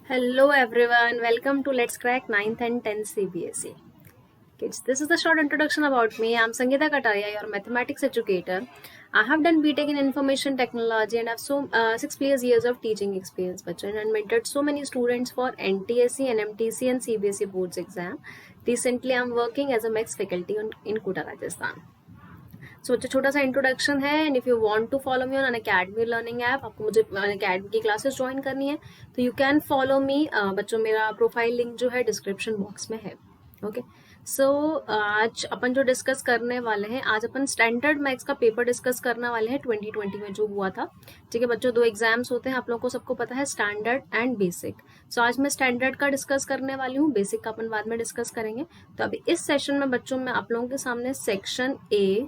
Hello everyone, welcome to Let's Crack 9th and 10th CBSE. Kids, this is the short introduction about me. I'm Sangeeta Kataria, your mathematics educator. I have done BTech in Information Technology and have 6+ years of teaching experience, bachchan, and mentored so many students for NTSE, NMTC and CBSE boards exam. Recently, I'm working as a maths faculty in Kota, Rajasthan. सो बच्चा छोटा सा introduction है and if you want to follow me on Unacademy learning app, आपको मुझे academy की classes join करनी है तो यू कैन फॉलो मी बच्चों। मेरा प्रोफाइल लिंक जो है डिस्क्रिप्शन बॉक्स में है। ओके सो आज अपन जो डिस्कस करने वाले हैं, आज अपन स्टैंडर्ड मैथ्स का पेपर डिस्कस करने वाले हैं 2020 में जो हुआ था। ठीक है बच्चों, 2 एग्जाम्स होते हैं, आप लोगों को सबको पता है, स्टैंडर्ड एंड बेसिक। सो आज मैं स्टैंडर्ड का डिस्कस करने वाली हूँ, बेसिक का अपन बाद में डिस्कस करेंगे। तो अभी इस सेशन में बच्चों मैं आप लोगों के सामने section A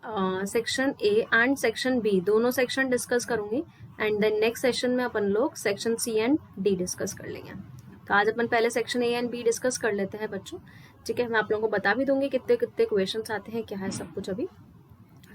and section B दोनों सेक्शन डिस्कस करूंगी एंड देन नेक्स्ट सेशन में अपन लोग section C and D discuss कर लेंगे। तो आज अपन पहले section A and B discuss कर लेते हैं बच्चों। ठीक है, मैं आप लोगों को बता भी दूंगी कितने कितने क्वेश्चंस आते हैं, क्या है सब कुछ अभी।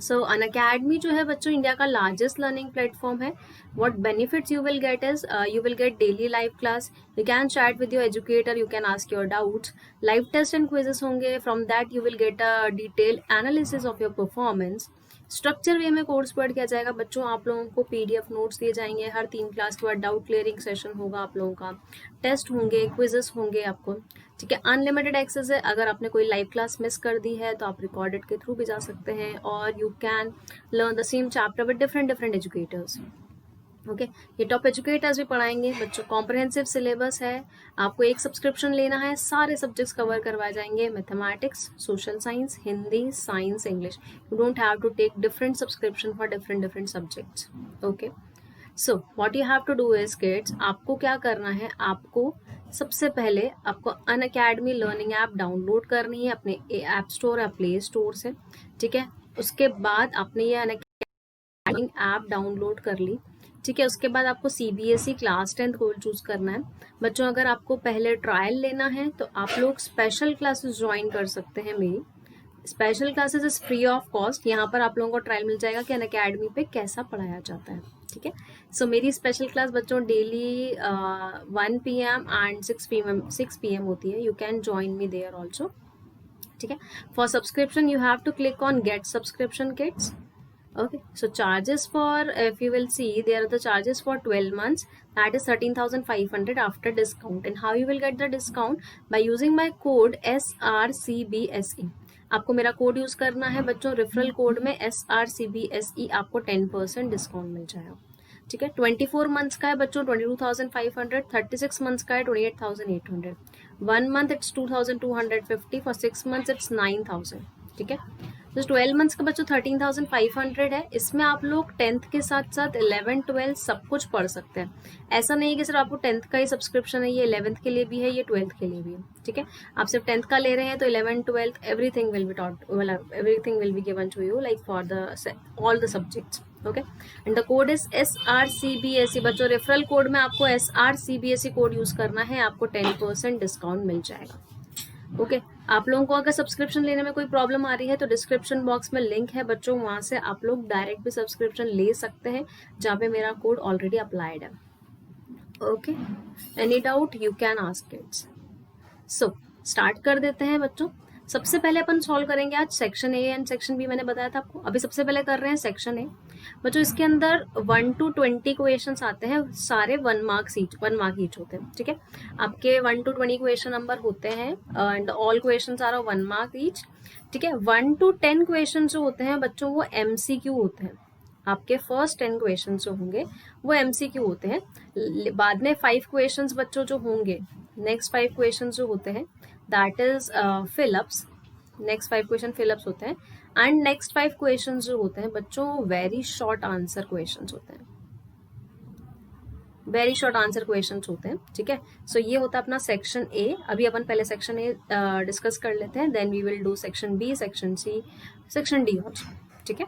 सो अनअकैडमी जो है बच्चों इंडिया का लार्जेस्ट लर्निंग प्लेटफॉर्म है। What benefits you will get is you will get daily live class, you can chat with your educator, you can ask your doubts, live test and quizzes होंगे। From that you will get a detail analysis of your performance. Structure way में course provide किया जाएगा बच्चों, आप लोगों को PDF notes दिए जाएंगे, हर 3 क्लास के बाद डाउट क्लियरिंग सेशन होगा आप लोगों का, टेस्ट होंगे, क्विजेस होंगे आपको। ठीक है, अनलिमिटेड एक्सेस है, अगर आपने कोई लाइव क्लास मिस कर दी है तो आप रिकॉर्डेड के थ्रू भी जा सकते हैं और you can learn the same chapter with different educators. Okay ये टॉप एजुकेटर्स भी पढ़ाएंगे बच्चों। कॉम्प्रहेंसिव सिलेबस है, आपको एक सब्सक्रिप्शन लेना है, सारे सब्जेक्ट्स कवर करवाए जाएंगे, mathematics, social science, Hindi, science, English. You don't have to take different subscription for different subjects. Okay so what you have to do is kids, आपको क्या करना है, आपको सबसे पहले आपको अनअकैडमी लर्निंग ऐप डाउनलोड करनी है अपने ऐप स्टोर या प्ले स्टोर से। ठीक है, उसके बाद आपने ये अनअकैडमी ऐप डाउनलोड कर ली। ठीक है, उसके बाद आपको CBSE class 10th code choose करना है बच्चों। अगर आपको पहले ट्रायल लेना है तो आप लोग स्पेशल क्लासेस ज्वाइन कर सकते हैं मेरी। Special classes is free of cost, यहाँ पर आप लोगों को ट्रायल मिल जाएगा कि अनअकैडमी पे कैसा पढ़ाया जाता है। ठीक है, सो मेरी स्पेशल क्लास बच्चों डेली 1 PM एंड 6 PM होती है, you can join me there also. ठीक है, for subscription you have to click on get subscription kids. Okay, so charges for, if you will see, there are the charges for 12 months, that is 13,500 after discount. And how you will get the discount? By using my code SRCBSE. आपको मेरा code use करना है बच्चों, referral code में SRCBSE आपको 10% discount मिल जाएगा। ठीक है, 24 मंथ्स का है बच्चों 22,500, 36 मंथ्स का है 28,800, 1 month it's 2,250, for 6 months it's 9,000। ठीक है, तो 12 मंथ्स का बच्चों 13,500 है। इसमें आप लोग 10th के साथ साथ 11, 12 सब कुछ पढ़ सकते हैं। ऐसा नहीं है कि सिर्फ आपको 10th का ही सब्सक्रिप्शन है, ये 11th के लिए भी है, ये 12th के लिए भी है। ठीक है, आप सिर्फ 10th का ले रहे हैं तो 11, 12 everything will be taught, everything will be given to you like for the all the subjects. Okay, and the code is SRCBSE बच्चों, रेफरल कोड में आपको SRCBSE कोड यूज करना है, आपको 10% डिस्काउंट मिल जाएगा। ओके आप लोगों को अगर सब्सक्रिप्शन लेने में कोई प्रॉब्लम आ रही है तो डिस्क्रिप्शन बॉक्स में लिंक है बच्चों, वहां से आप लोग डायरेक्ट भी सब्सक्रिप्शन ले सकते हैं जहाँ पे मेरा कोड ऑलरेडी अप्लाइड है। Okay, any doubt you can ask kids. So start कर देते हैं बच्चों। सबसे पहले अपन सॉल्व करेंगे आज section A and section B, मैंने बताया था आपको। अभी सबसे पहले कर रहे हैं सेक्शन ए बच्चों। इसके अंदर 1 to 20 क्वेश्चन आते हैं, सारे 1 मार्क ईच होते हैं। ठीक है, आपके 1 to 20 क्वेश्चन नंबर होते हैं and all question are 1 mark each. ठीक है, 1 to 10 क्वेश्चन जो होते हैं बच्चों वो MCQ होते हैं। आपके फर्स्ट 10 क्वेश्चन जो होंगे वो MCQ होते हैं। बाद में 5 क्वेश्चन बच्चों जो होंगे, नेक्स्ट 5 क्वेश्चन जो होते हैं that is fill-ups. Next 5 question fill-ups होते हैं एंड नेक्स्ट 5 क्वेश्चन जो होते हैं बच्चों वेरी शॉर्ट आंसर क्वेश्चन होते हैं, वेरी शॉर्ट आंसर क्वेश्चन होते हैं। ठीक है, सो ये होता है अपना सेक्शन ए। अभी अपन पहले सेक्शन ए डिस्कस कर लेते हैं, then we will do section B, section C, section D also. ठीक है,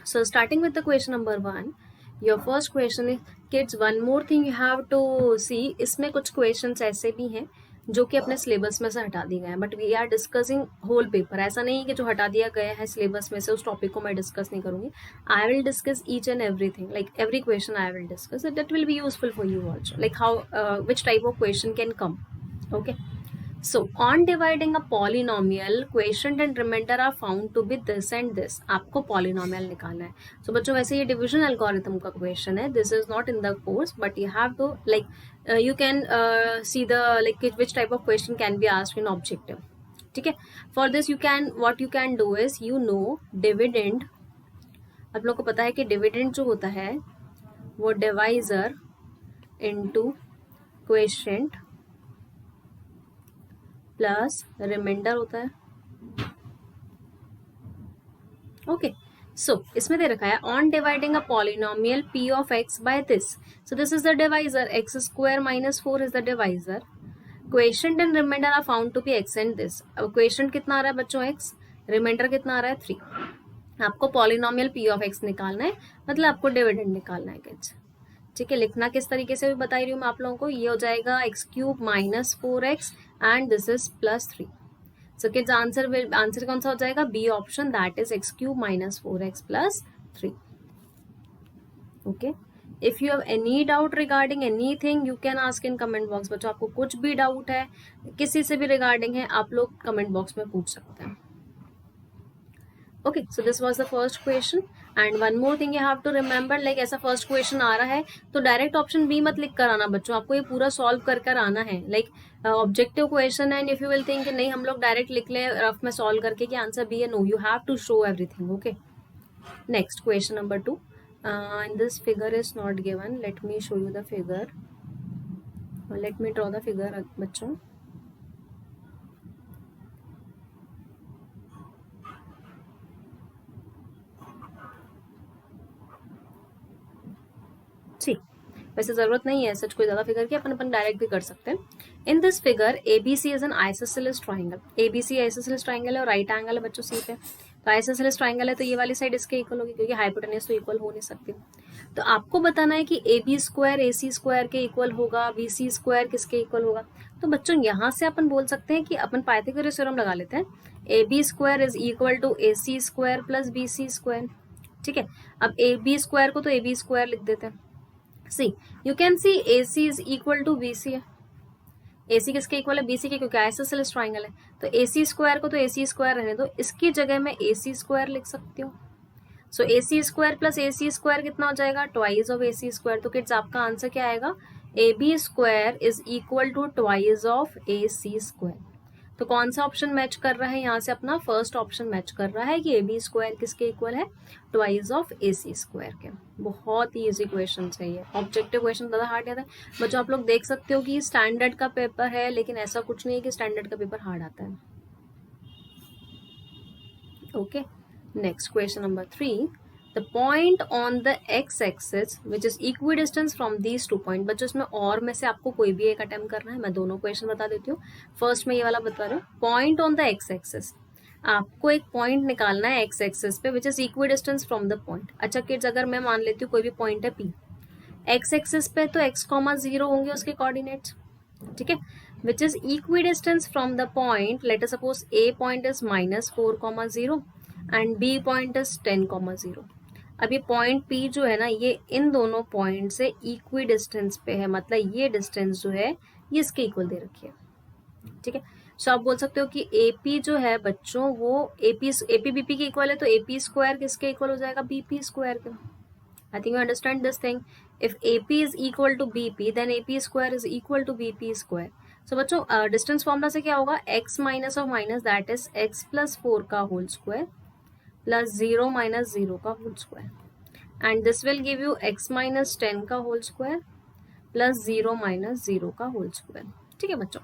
so starting with the question number 1, your first question is kids, one more thing you have to see, इसमें कुछ questions ऐसे भी हैं जो कि अपने सिलेबस में से हटा दिए गए हैं, but we are discussing whole paper. ऐसा नहीं है कि जो हटा दिया गया है सिलेबस में से उस टॉपिक को मैं डिस्कस नहीं करूँगी। I will discuss each and everything, like every question I will discuss, that will be useful for you also, like how which type of question can come. Okay, so on dividing a polynomial, quotient and remainder are found to be this and this. आपको polynomial निकालना है. So बच्चों वैसे ये division algorithm का question है. This is not in the course, but you have to like you can see the like which type of question can be asked in objective. ठीक है. For this you can what you can do is dividend. आप लोग को पता है कि dividend जो होता है वो divisor into quotient plus remainder होता है. ओके, सो इसमें दे रखा है on dividing a polynomial p of x by this. So this is the divisor, x square minus 4 is the divisor. Question and remainder are found to be x and this. अब question कितना आ रहा है बच्चों x, reminder कितना आ रहा है 3. आपको पॉलिनोमियल p ऑफ x निकालना है, मतलब आपको डिविडेंड निकालना है किड्स. ठीक है, लिखना किस तरीके से भी बता रही हूँ मैं आप लोगों को. ये हो जाएगा x cube minus 4x and this is plus 3. So kids answer कौन सा हो जाएगा, B option, that is x cube minus 4x plus 3. Okay, if you have any doubt regarding anything you can ask in comment box. बच्चों आपको कुछ भी doubt है किसी से भी रिगार्डिंग है आप लोग कमेंट बॉक्स में पूछ सकते हैं. Okay, so this was the first question and one more thing you have to remember, like ऐसा first question आ रहा है तो डायरेक्ट ऑप्शन बी मत लिख कर आना बच्चों, आपको ये पूरा सॉल्व कर कर आना है. लाइक ऑब्जेक्टिव क्वेश्चन है and if you will think नहीं हम लोग डायरेक्ट लिख लें रफ में सॉल्व करके कि आंसर बी है, no, you have to show everything. Okay, next question number 2. and this figure is not given, let me show you the figure, let me draw the figure बच्चों. वैसे जरूरत नहीं है सच कोई ज्यादा फिगर की, अपन डायरेक्ट भी कर सकते हैं. इन this figure ABC is an isosceles triangle. ABC isosceles triangle है और राइट एंगल है बच्चों सी पे. तो आइसोसेलेस ट्राइंगल है तो ये वाली साइड इसके इक्वल होगी क्योंकि हाइपोटेन्यूज तो इक्वल हो नहीं सकती. तो आपको बताना है कि A B square A C square के इक्वल होगा, बी सी स्क्वायर किसके इक्वल होगा. तो बच्चों यहाँ से अपन बोल सकते हैं कि अपन पाइथागोरस थ्योरम लगा लेते हैं. A B square is equal to A C square plus B C square. ठीक है, अब ए बी स्क्वायर को तो ए बी स्क्वायर लिख देते हैं. See you can see A C is equal to B C है. ए सी किसके इक्वल है, बी सी के, क्योंकि आइसोसेलेस ट्राइंगल है. तो ए सी स्क्वायर को तो ए सी स्क्वायर रहने दो, इसकी जगह मैं ए सी स्क्वायर लिख सकती हूँ. So A C square plus A C square कितना हो जाएगा, twice of A C square. तो किड्स आपका आंसर क्या आएगा, A B square is equal to twice of A C square. तो कौन सा ऑप्शन मैच कर रहा है यहाँ से, अपना फर्स्ट ऑप्शन मैच कर रहा है कि ए बी स्क्वायर किसके इक्वल है, twice of A C square के. बहुत ही इजी क्वेश्चन है ये, ऑब्जेक्टिव क्वेश्चन ज़्यादा हार्ड आता है बच्चों. आप लोग देख सकते हो कि स्टैंडर्ड का पेपर है लेकिन ऐसा कुछ नहीं है कि स्टैंडर्ड का पेपर हार्ड आता है. Okay, next question number 3. The point on the x-axis which is equidistant from these 2 points. बच्चों इसमें और में से आपको कोई भी एक अटेम्प्ट करना है. मैं दोनों क्वेश्चन बता देती हूँ. फर्स्ट में ये वाला बता रही हूँ. पॉइंट ऑन द x-axis, आपको एक पॉइंट निकालना है x-axis पे which is equidistance from the point. अच्छा किड्स, अगर मैं मान लेती हूँ कोई भी पॉइंट है P, x-axis पे तो x,0 होंगे उसके कोऑर्डिनेट्स. ठीक है, which is equidistance from the point. Late us suppose A point is -4,0 and B point is 10,0. अब ये पॉइंट P जो है ना ये इन दोनों पॉइंट से इक्वी डिस्टेंस पे है, मतलब ये डिस्टेंस जो है ये इसके इक्वल दे रखी है. ठीक है, सो आप बोल सकते हो कि AP जो है बच्चों वो AP BP के इक्वल है, तो AP स्क्वायर किसके इक्वल हो जाएगा, BP स्क्वायर के. I think you understand this thing. If AP is equal to BP then AP square is equal to BP square. So बच्चों डिस्टेंस फॉर्मूला से क्या होगा, x minus of minus that is x plus 4 का whole square plus 0 minus 0 का whole square, and this will give you x minus 10 का whole square plus 0 minus 0 का whole square. ठीक है बच्चों,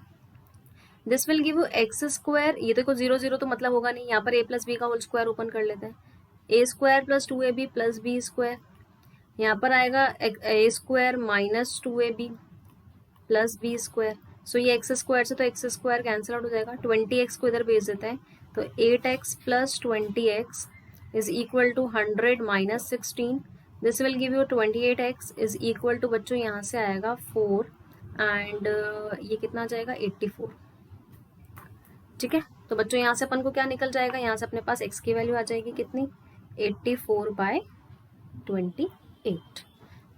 this will give you x square. ये देखो 0 0 तो मतलब होगा नहीं, यहाँ पर a प्लस बी का होल स्क्वायर ओपन कर लेते हैं. a square plus 2ab plus b square, यहाँ पर आएगा a square minus 2ab plus b square. So ये x स्क्वायर से तो x स्क्वायर कैंसिल आउट हो जाएगा. 20x को इधर भेज देते हैं तो 8x plus 20x is equal to 100 minus 16. This will give you 28x is equal to बच्चों यहाँ से आएगा 4 and ये कितना आ जाएगा 84. ठीक है, तो बच्चों यहाँ से अपन को क्या निकल जाएगा, यहाँ से अपने पास x की वैल्यू आ जाएगी कितनी, 84/28।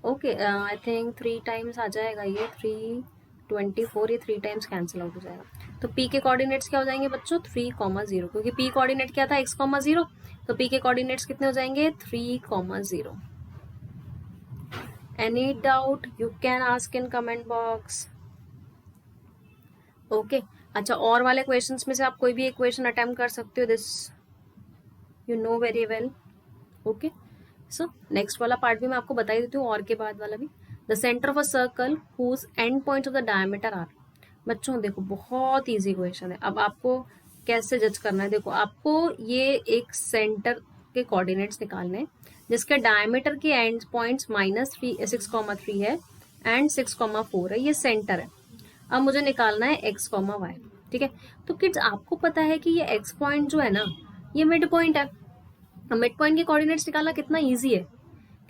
ओके, आई थिंक 3 टाइम्स आ जाएगा ये, 324, ये 3 टाइम्स कैंसिल आउट हो जाएगा। तो p के कोऑर्डिनेट्स क्या हो जाएंगे बच्चों, 3,0, क्योंकि p कोऑर्डिनेट क्या था, x,0, तो p के कोऑर्डिनेट्स कितने हो जाएंगे, 3,0। Any doubt you can ask in comment box. Okay, अच्छा, और वाले क्वेश्चंस में से आप कोई भी एक क्वेश्चन अटेम्प्ट कर सकते हो, this you know very well. Okay, so next वाला पार्ट भी मैं आपको बता ही देती हूँ, और के बाद वाला भी। The centre of a circle whose end points of the diameter are. बच्चों देखो, बहुत इजी क्वेश्चन है। अब आपको कैसे जज करना है, देखो आपको ये एक सेंटर के कोऑर्डिनेट्स निकालने हैं जिसके डायमीटर के एंड पॉइंट्स -6,3 है एंड 6,4 है, ये सेंटर है। अब मुझे निकालना है x, y। ठीक है, तो किड्स आपको पता है कि ये x पॉइंट जो है ना, ये मिड पॉइंट है। मिड पॉइंट के कोऑर्डिनेट्स निकालना कितना इजी है,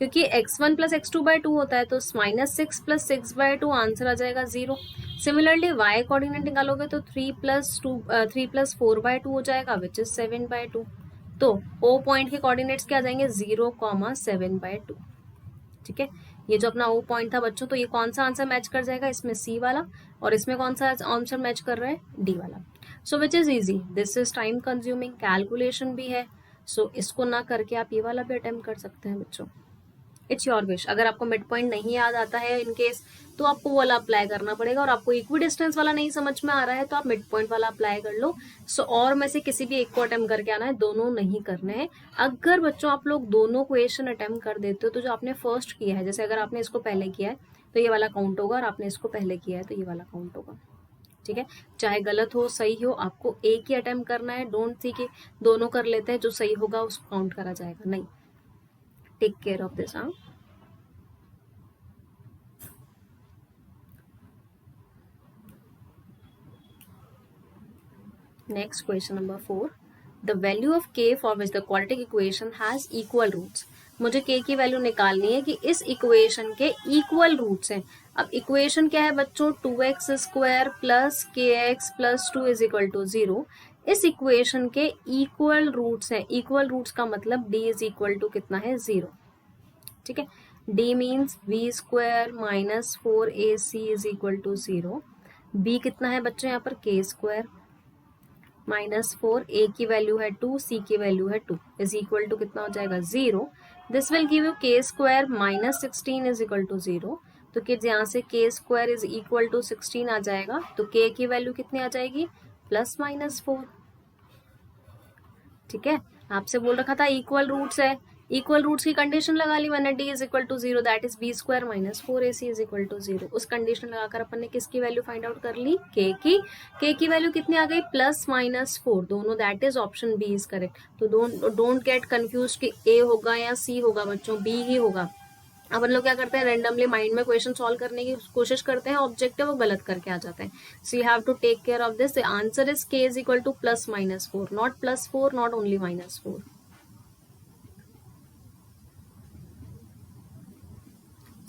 क्योंकि x1 + x2/2 होता है, तो -6 + 6/2 आंसर आ जाएगा 0। सिमिलरली y कोऑर्डिनेट निकालोगे तो 3 + 4/2 हो जाएगा, विच इज 7/2। तो O पॉइंट के कोऑर्डिनेट्स क्या आ जाएंगे, 0,7/2। ठीक है, ये जो अपना O पॉइंट था बच्चों, तो ये कौन सा आंसर मैच कर जाएगा, इसमें C वाला, और इसमें कौन सा आंसर मैच कर रहा है, D वाला। So which is easy, this is time consuming, calculation भी है। सो इसको ना करके आप ये वाला भी अटेम्प्ट कर सकते हैं बच्चों, इट्स योर विश। अगर आपको मिड पॉइंट नहीं याद आता है इन केस, तो आपको वो वाला अप्लाई करना पड़ेगा, और आपको इक्वी डिस्टेंस वाला नहीं समझ में आ रहा है तो आप मिड पॉइंट वाला अप्लाई कर लो। सो और में से किसी भी एक को अटेम्प्ट करके आना है, दोनों नहीं करने हैं। अगर बच्चों आप लोग दोनों क्वेश्चन अटेम्प्ट कर देते हो, तो जो आपने फर्स्ट किया है, जैसे अगर आपने इसको पहले किया है तो ये वाला काउंट होगा, और आपने इसको पहले किया है तो ये वाला काउंट होगा। ठीक है, चाहे गलत हो सही हो, आपको एक ही अटेम्प्ट करना है। डोंट सी कि दोनों कर लेते हैं, जो सही होगा उसको काउंट करा जाएगा, नहीं। Take care of this. हाँ, next question number 4, the value of k for which the quadratic equation has equal roots। मुझे k की वैल्यू निकालनी है कि इस इक्वेशन के इक्वल रूट्स हैं। अब इक्वेशन क्या है बच्चों, 2x² + kx + 2 = 0। इस इक्वेशन के इक्वल रूट्स हैं। इक्वल रूट्स का मतलब d = कितना है, 0। ठीक है, d means v² - 4ac = 0। b कितना है बच्चों यहाँ पर, k² -4, a की वैल्यू है 2, c की वैल्यू है 2, इज इक्वल टू कितना हो जाएगा, 0। This will give you k² -16 = 0। तो किड्स यहाँ से k² इज इक्वल टू 16 आ जाएगा, तो k की वैल्यू कितनी आ जाएगी, +-4। ठीक है, आपसे बोल रखा था इक्वल रूट्स है, इक्वल रूट्स की कंडीशन लगा ली मैंने, d = 0, that is b² - 4ac = 0। उस कंडीशन लगाकर अपन ने किसकी वैल्यू फाइंड आउट कर ली, k की वैल्यू कितनी आ गई, +-4 दोनों, that is option B is correct. तो डोंट गेट कंफ्यूज कि a होगा या c होगा बच्चों, b ही होगा। अपन लोग क्या करते हैं, रैंडमली माइंड में क्वेश्चन सॉल्व करने की कोशिश करते हैं, ऑब्जेक्टिव वो गलत करके आ जाते हैं। So you have to take care of this. The answer is k = +-4, not +4, not only -4।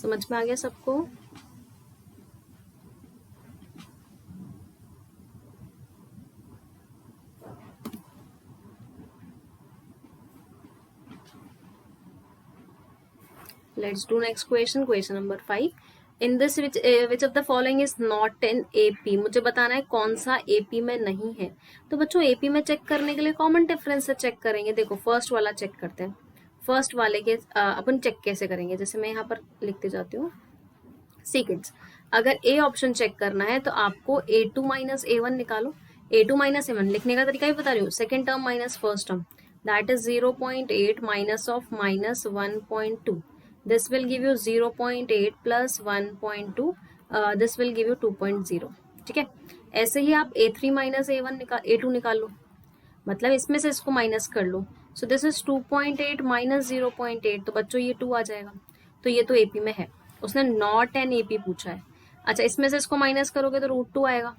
समझ में आ गया सबको? Let's do next question, question number 5. In this which of the following is not in AP? मुझे बताना है कौन सा AP में नहीं है। तो बच्चों AP में चेक करने के लिए कॉमन डिफरेंस से चेक करेंगे। देखो फर्स्ट वाला चेक करते हैं। फर्स्ट वाले के अपन चेक कैसे करेंगे, जैसे मैं यहाँ पर लिखते जाती हूँ। सी किड्स, अगर ए ऑप्शन चेक करना है तो आपको A2 - A1 निकालो। A2 - A1 लिखने का तरीका भी बता रही हूँ, second term minus first term, that is 0.8 minus of -1.2। This will give you 0.8 + 1.2, this will give you 2.0। ठीक है, ऐसे ही आप A3 - A2 निकाल लो, मतलब इसमें से इसको माइनस कर लो। सो दिस इज 2.8 - 0.8, तो बच्चों ये 2 आ जाएगा। तो ये तो एपी में है, उसने नॉट एन एपी पूछा है। अच्छा, इसमें से इसको माइनस करोगे तो √2 आएगा,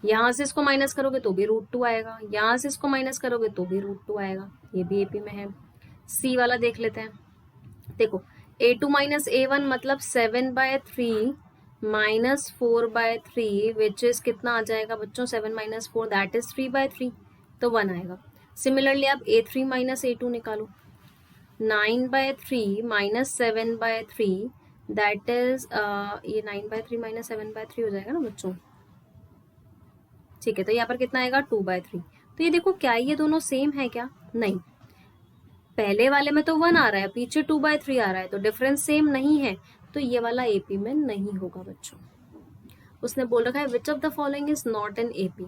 यहाँ से इसको माइनस करोगे तो भी √2 आएगा, यहाँ से इसको माइनस करोगे तो भी √2 आएगा, ये भी एपी में है। सी वाला देख लेते हैं। देखो A2 - A1 मतलब 7/3 -4/3 विच इज कितना आ जाएगा बच्चों, 7 - 4 दैट इज 3/3, तो 1 आएगा। सिमिलरली आप A3 - A2 निकालो, 9/3 - 7/3 दैट इज ये 9/3 - 7/3 हो जाएगा ना बच्चों, ठीक है। तो यहाँ पर कितना आएगा 2/3। तो ये देखो क्या ये दोनों सेम है क्या, नहीं, पहले वाले में तो 1 आ रहा है, पीछे 2/3 आ रहा है, तो डिफरेंस सेम नहीं है, तो ये वाला एपी में नहीं होगा बच्चों। उसने बोल रखा है which of the following is not an AP,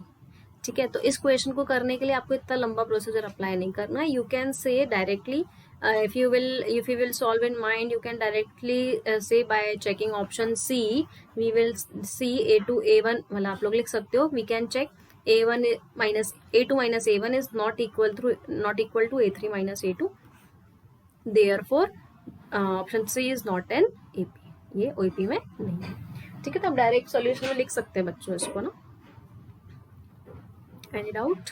ठीक है। तो इस क्वेश्चन को करने के लिए आपको इतना लंबा प्रोसीजर अप्लाई नहीं करना है, यू कैन से directly if you will solve in mind, you can directly say by checking option C, we will see A2 A1, मतलब आप लोग लिख सकते हो, we can check A1 minus A2 minus A1 is not equal to A3 minus A2, therefore option C is not an AP, ये OAP में नहीं है, ठीक है। तो आप डायरेक्ट सॉल्यूशन में लिख सकते हैं बच्चों इसको ना। Any doubt?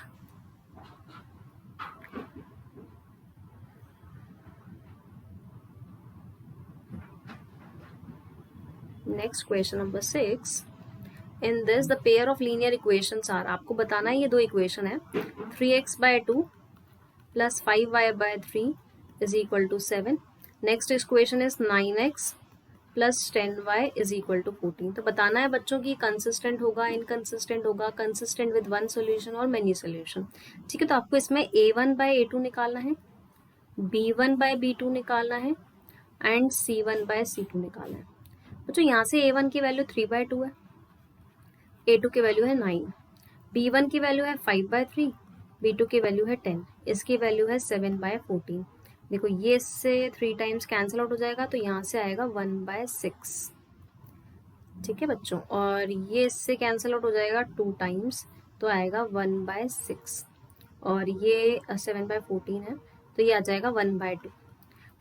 Next question number 6, in this the pair of linear equations are, आपको बताना है ये दो इक्वेशन है, 3x/2 plus 5y/3 is equal to 7। Next equation is 9x plus 10y is equal to 14। तो बताना है बच्चों की कंसिस्टेंट होगा, इनकंसिस्टेंट होगा, कंसिस्टेंट विद वन सोल्यूशन और मेनी सोल्यूशन, ठीक है। तो आपको इसमें A1/A2 निकालना है, B1/B2 निकालना है एंड C1/C2 निकालना है। बच्चों यहाँ से A1 की वैल्यू 3/2 है, A2 की वैल्यू है 9, B1 की वैल्यू है 5/3, B2 की वैल्यू है 10, इसकी वैल्यू है 7/14। देखो ये इससे 3 टाइम्स कैंसिल आउट हो जाएगा, तो यहाँ से आएगा 1/6, ठीक है बच्चों। और ये इससे कैंसिल आउट हो जाएगा 2 टाइम्स, तो आएगा 1/6, और ये 7/14 है, तो ये आ जाएगा 1/2।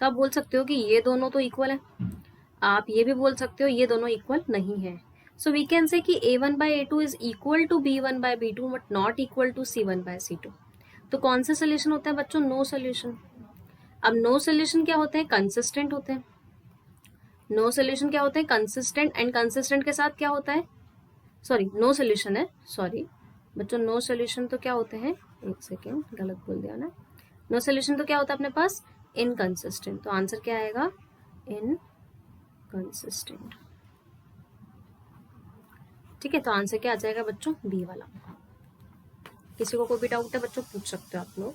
तो आप बोल सकते हो कि ये दोनों तो इक्वल है, आप ये भी बोल सकते हो ये दोनों इक्वल नहीं है। सो वी कैन से कि A1/A2 is equal to B1/B2 but not equal to C1/C2। तो कौन सा सोल्यूशन होता है बच्चों, नो सोल्यूशन। अब नो सोल्यूशन क्या होते हैं, कंसिस्टेंट होते हैं। नो सोल्यूशन क्या होते हैं, कंसिस्टेंट, एंड कंसिस्टेंट के साथ क्या होता है, सॉरी नो सोल्यूशन है, सॉरी बच्चों, नो सोल्यूशन तो क्या होते हैं, एक सेकेंड गलत बोल दिया ना, नो सोल्यूशन तो क्या होता है अपने पास, इनकंसिस्टेंट। तो आंसर क्या आएगा, इनकंसिस्टेंट, ठीक है। तो आंसर क्या आ जाएगा बच्चों, बी वाला। किसी को कोई भी डाउट है बच्चों पूछ सकते हो आप लोग,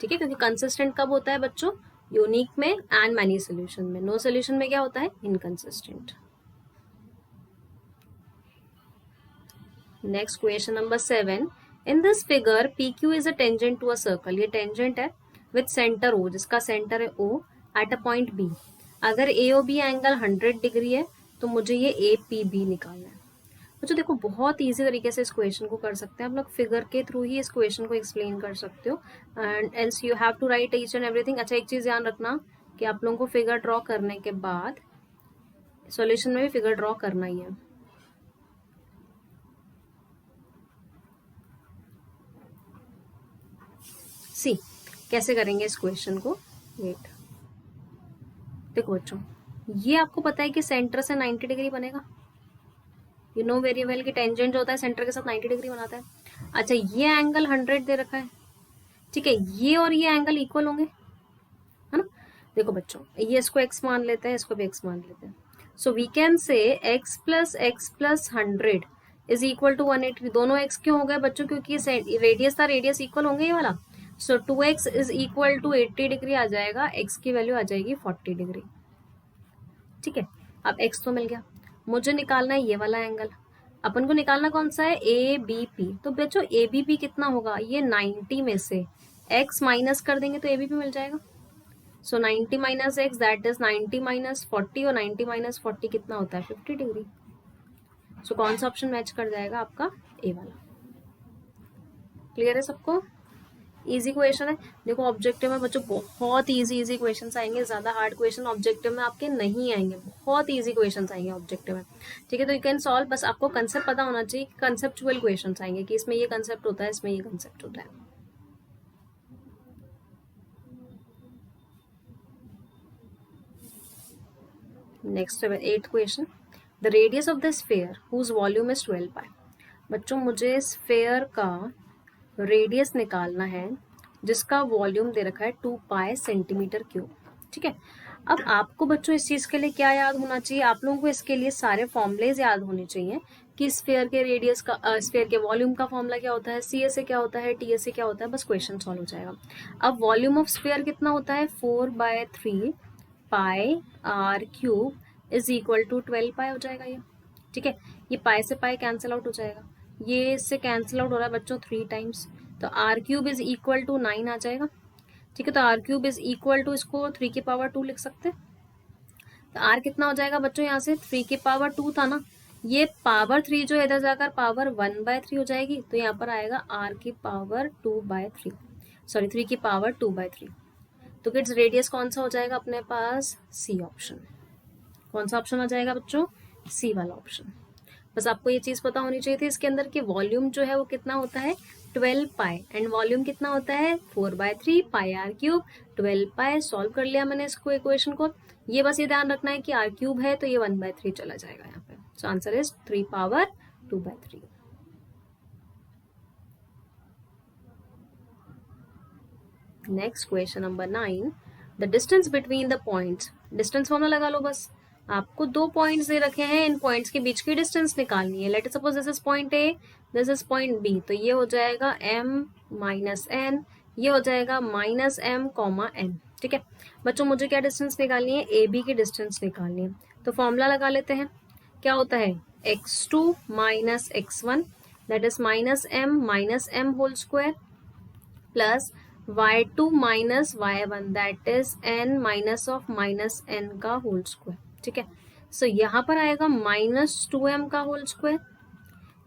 ठीक है। क्योंकि कंसिस्टेंट कब होता है बच्चों, यूनिक में एंड मैनी सोल्यूशन में। नो सोल्यूशन में क्या होता है, inconsistent. Next question number 7, in this figure PQ is a tangent to a circle, ये टेंजेंट है विद सेंटर O, जिसका सेंटर है O at a point B। अगर AOB एंगल 100 डिग्री है तो मुझे ये APB निकालना है। बच्चों देखो बहुत इजी तरीके से इस क्वेश्चन को कर सकते हैं आप लोग, फिगर के थ्रू ही इस क्वेश्चन को एक्सप्लेन कर सकते हो, and else you have to write each and everything. अच्छा एक चीज ध्यान रखना कि आप लोगों को फिगर ड्रॉ करने के बाद सॉल्यूशन में भी फिगर ड्रॉ करना ही है। सी कैसे करेंगे इस क्वेश्चन को, वेट, देखो बच्चों ये आपको पता है कि सेंटर से 90 डिग्री बनेगा, यू नो वेरी वेल कि टेंजेंट जो होता है सेंटर के साथ 90 डिग्री बनाता है। अच्छा ये एंगल 100 दे रखा है, ठीक है, ये और ये एंगल इक्वल होंगे, है ना। देखो बच्चों ये इसको x मान लेते हैं, इसको भी x मान लेते हैं। So we can say x plus 100 is equal to 180। दोनों x क्यों हो गए बच्चों, क्योंकि ये रेडियस था, रेडियस इक्वल होंगे ये वाला। So 2x is equal to 80 degree आ जाएगा, x की वैल्यू आ जाएगी 40 डिग्री, ठीक है। अब x तो मिल गया, मुझे निकालना है ये वाला एंगल। अपन को निकालना कौन सा है, ABP। तो बच्चों ABP कितना होगा, ये 90 में से x माइनस कर देंगे तो ABP मिल जाएगा। सो 90 minus x that is 90 minus 40, और 90 माइनस 40 कितना होता है, 50 डिग्री। सो कौन सा ऑप्शन मैच कर जाएगा आपका, ए वाला। क्लियर है सबको, इजी क्वेश्चन है। देखो ऑब्जेक्टिव में बच्चों बहुत इजी क्वेश्चंस आएंगे, ज्यादा हार्ड क्वेश्चन ऑब्जेक्टिव में आपके नहीं आएंगे, बहुत इजी क्वेश्चंस आएंगे ऑब्जेक्टिव में, ठीक है। तो यू कैन सॉल्व, बस आपको कंसेप्ट पता होना चाहिए, कंसेप्चुअल क्वेश्चंस आएंगे कि इसमें ये कंसेप्ट होता है, इसमें ये कंसेप्ट होता है। Next 8th question, the radius of the sphere whose volume is 12 pi. बच्चों मुझे स्फेयर का रेडियस निकालना है जिसका वॉल्यूम दे रखा है 2 पाई सेंटीमीटर क्यूब। ठीक है, अब आपको बच्चों इस चीज के लिए क्या याद होना चाहिए, आप लोगों को इसके लिए सारे फॉर्मूलेज याद होने चाहिए कि स्फेयर के रेडियस का स्फेयर के वॉल्यूम का फॉर्मूला क्या होता है, सी ए से क्या होता है, टी ए से क्या होता है, बस क्वेश्चन सॉल्व हो जाएगा। अब वॉल्यूम ऑफ स्फेयर कितना होता है, 4/3 pi r cube is equal to 12 pi हो जाएगा ये। ठीक है, ये पाई से पाई कैंसिल आउट हो जाएगा, ये इससे कैंसिल आउट हो रहा है बच्चों 3 टाइम्स, तो R cube is equal to 9 आ जाएगा। ठीक है, तो R cube is equal to, इसको 3 की पावर 2 लिख सकते हैं। तो आर कितना हो जाएगा बच्चों, यहाँ से 3 की पावर 2 था ना, ये पावर 3 जो इधर जाकर पावर 1/3 हो जाएगी, तो यहाँ पर आएगा आर की पावर 2/3, सॉरी 3 की पावर 2/3। तो किड्स रेडियस कौन सा हो जाएगा अपने पास, सी ऑप्शन। कौन सा ऑप्शन आ जाएगा बच्चों, सी वाला ऑप्शन। बस आपको ये चीज पता होनी चाहिए थी इसके अंदर कि वॉल्यूम जो है वो कितना होता है 12 पाई एंड वॉल्यूम कितना होता है 4/3 पाई आर क्यूब। 12 पाई सॉल्व कर लिया मैंने इसको, इक्वेशन को। ये बस ये ध्यान रखना है कि आर क्यूब है तो ये 1/3 चला जाएगा यहाँ पे। So answer is 3 power 2/3। Next question number 9, the distance between the points. Distance formula लगा लो बस। आपको 2 पॉइंट्स दे रखे हैं, इन पॉइंट्स के बीच की डिस्टेंस निकालनी है। Let suppose this is point A, this is point B, तो ये हो जाएगा m माइनस n, ये हो जाएगा माइनस m कॉमा n। ठीक है बच्चों, मुझे क्या डिस्टेंस निकालनी है, ए बी की डिस्टेंस निकालनी है। तो फॉर्मूला लगा लेते हैं, क्या होता है x2 minus x1 that is minus m whole square plus y2 minus y1 that is n minus of minus n का होल स्क्वायर। ठीक है, सो यहाँ पर आएगा -2m का होल स्क्वायर।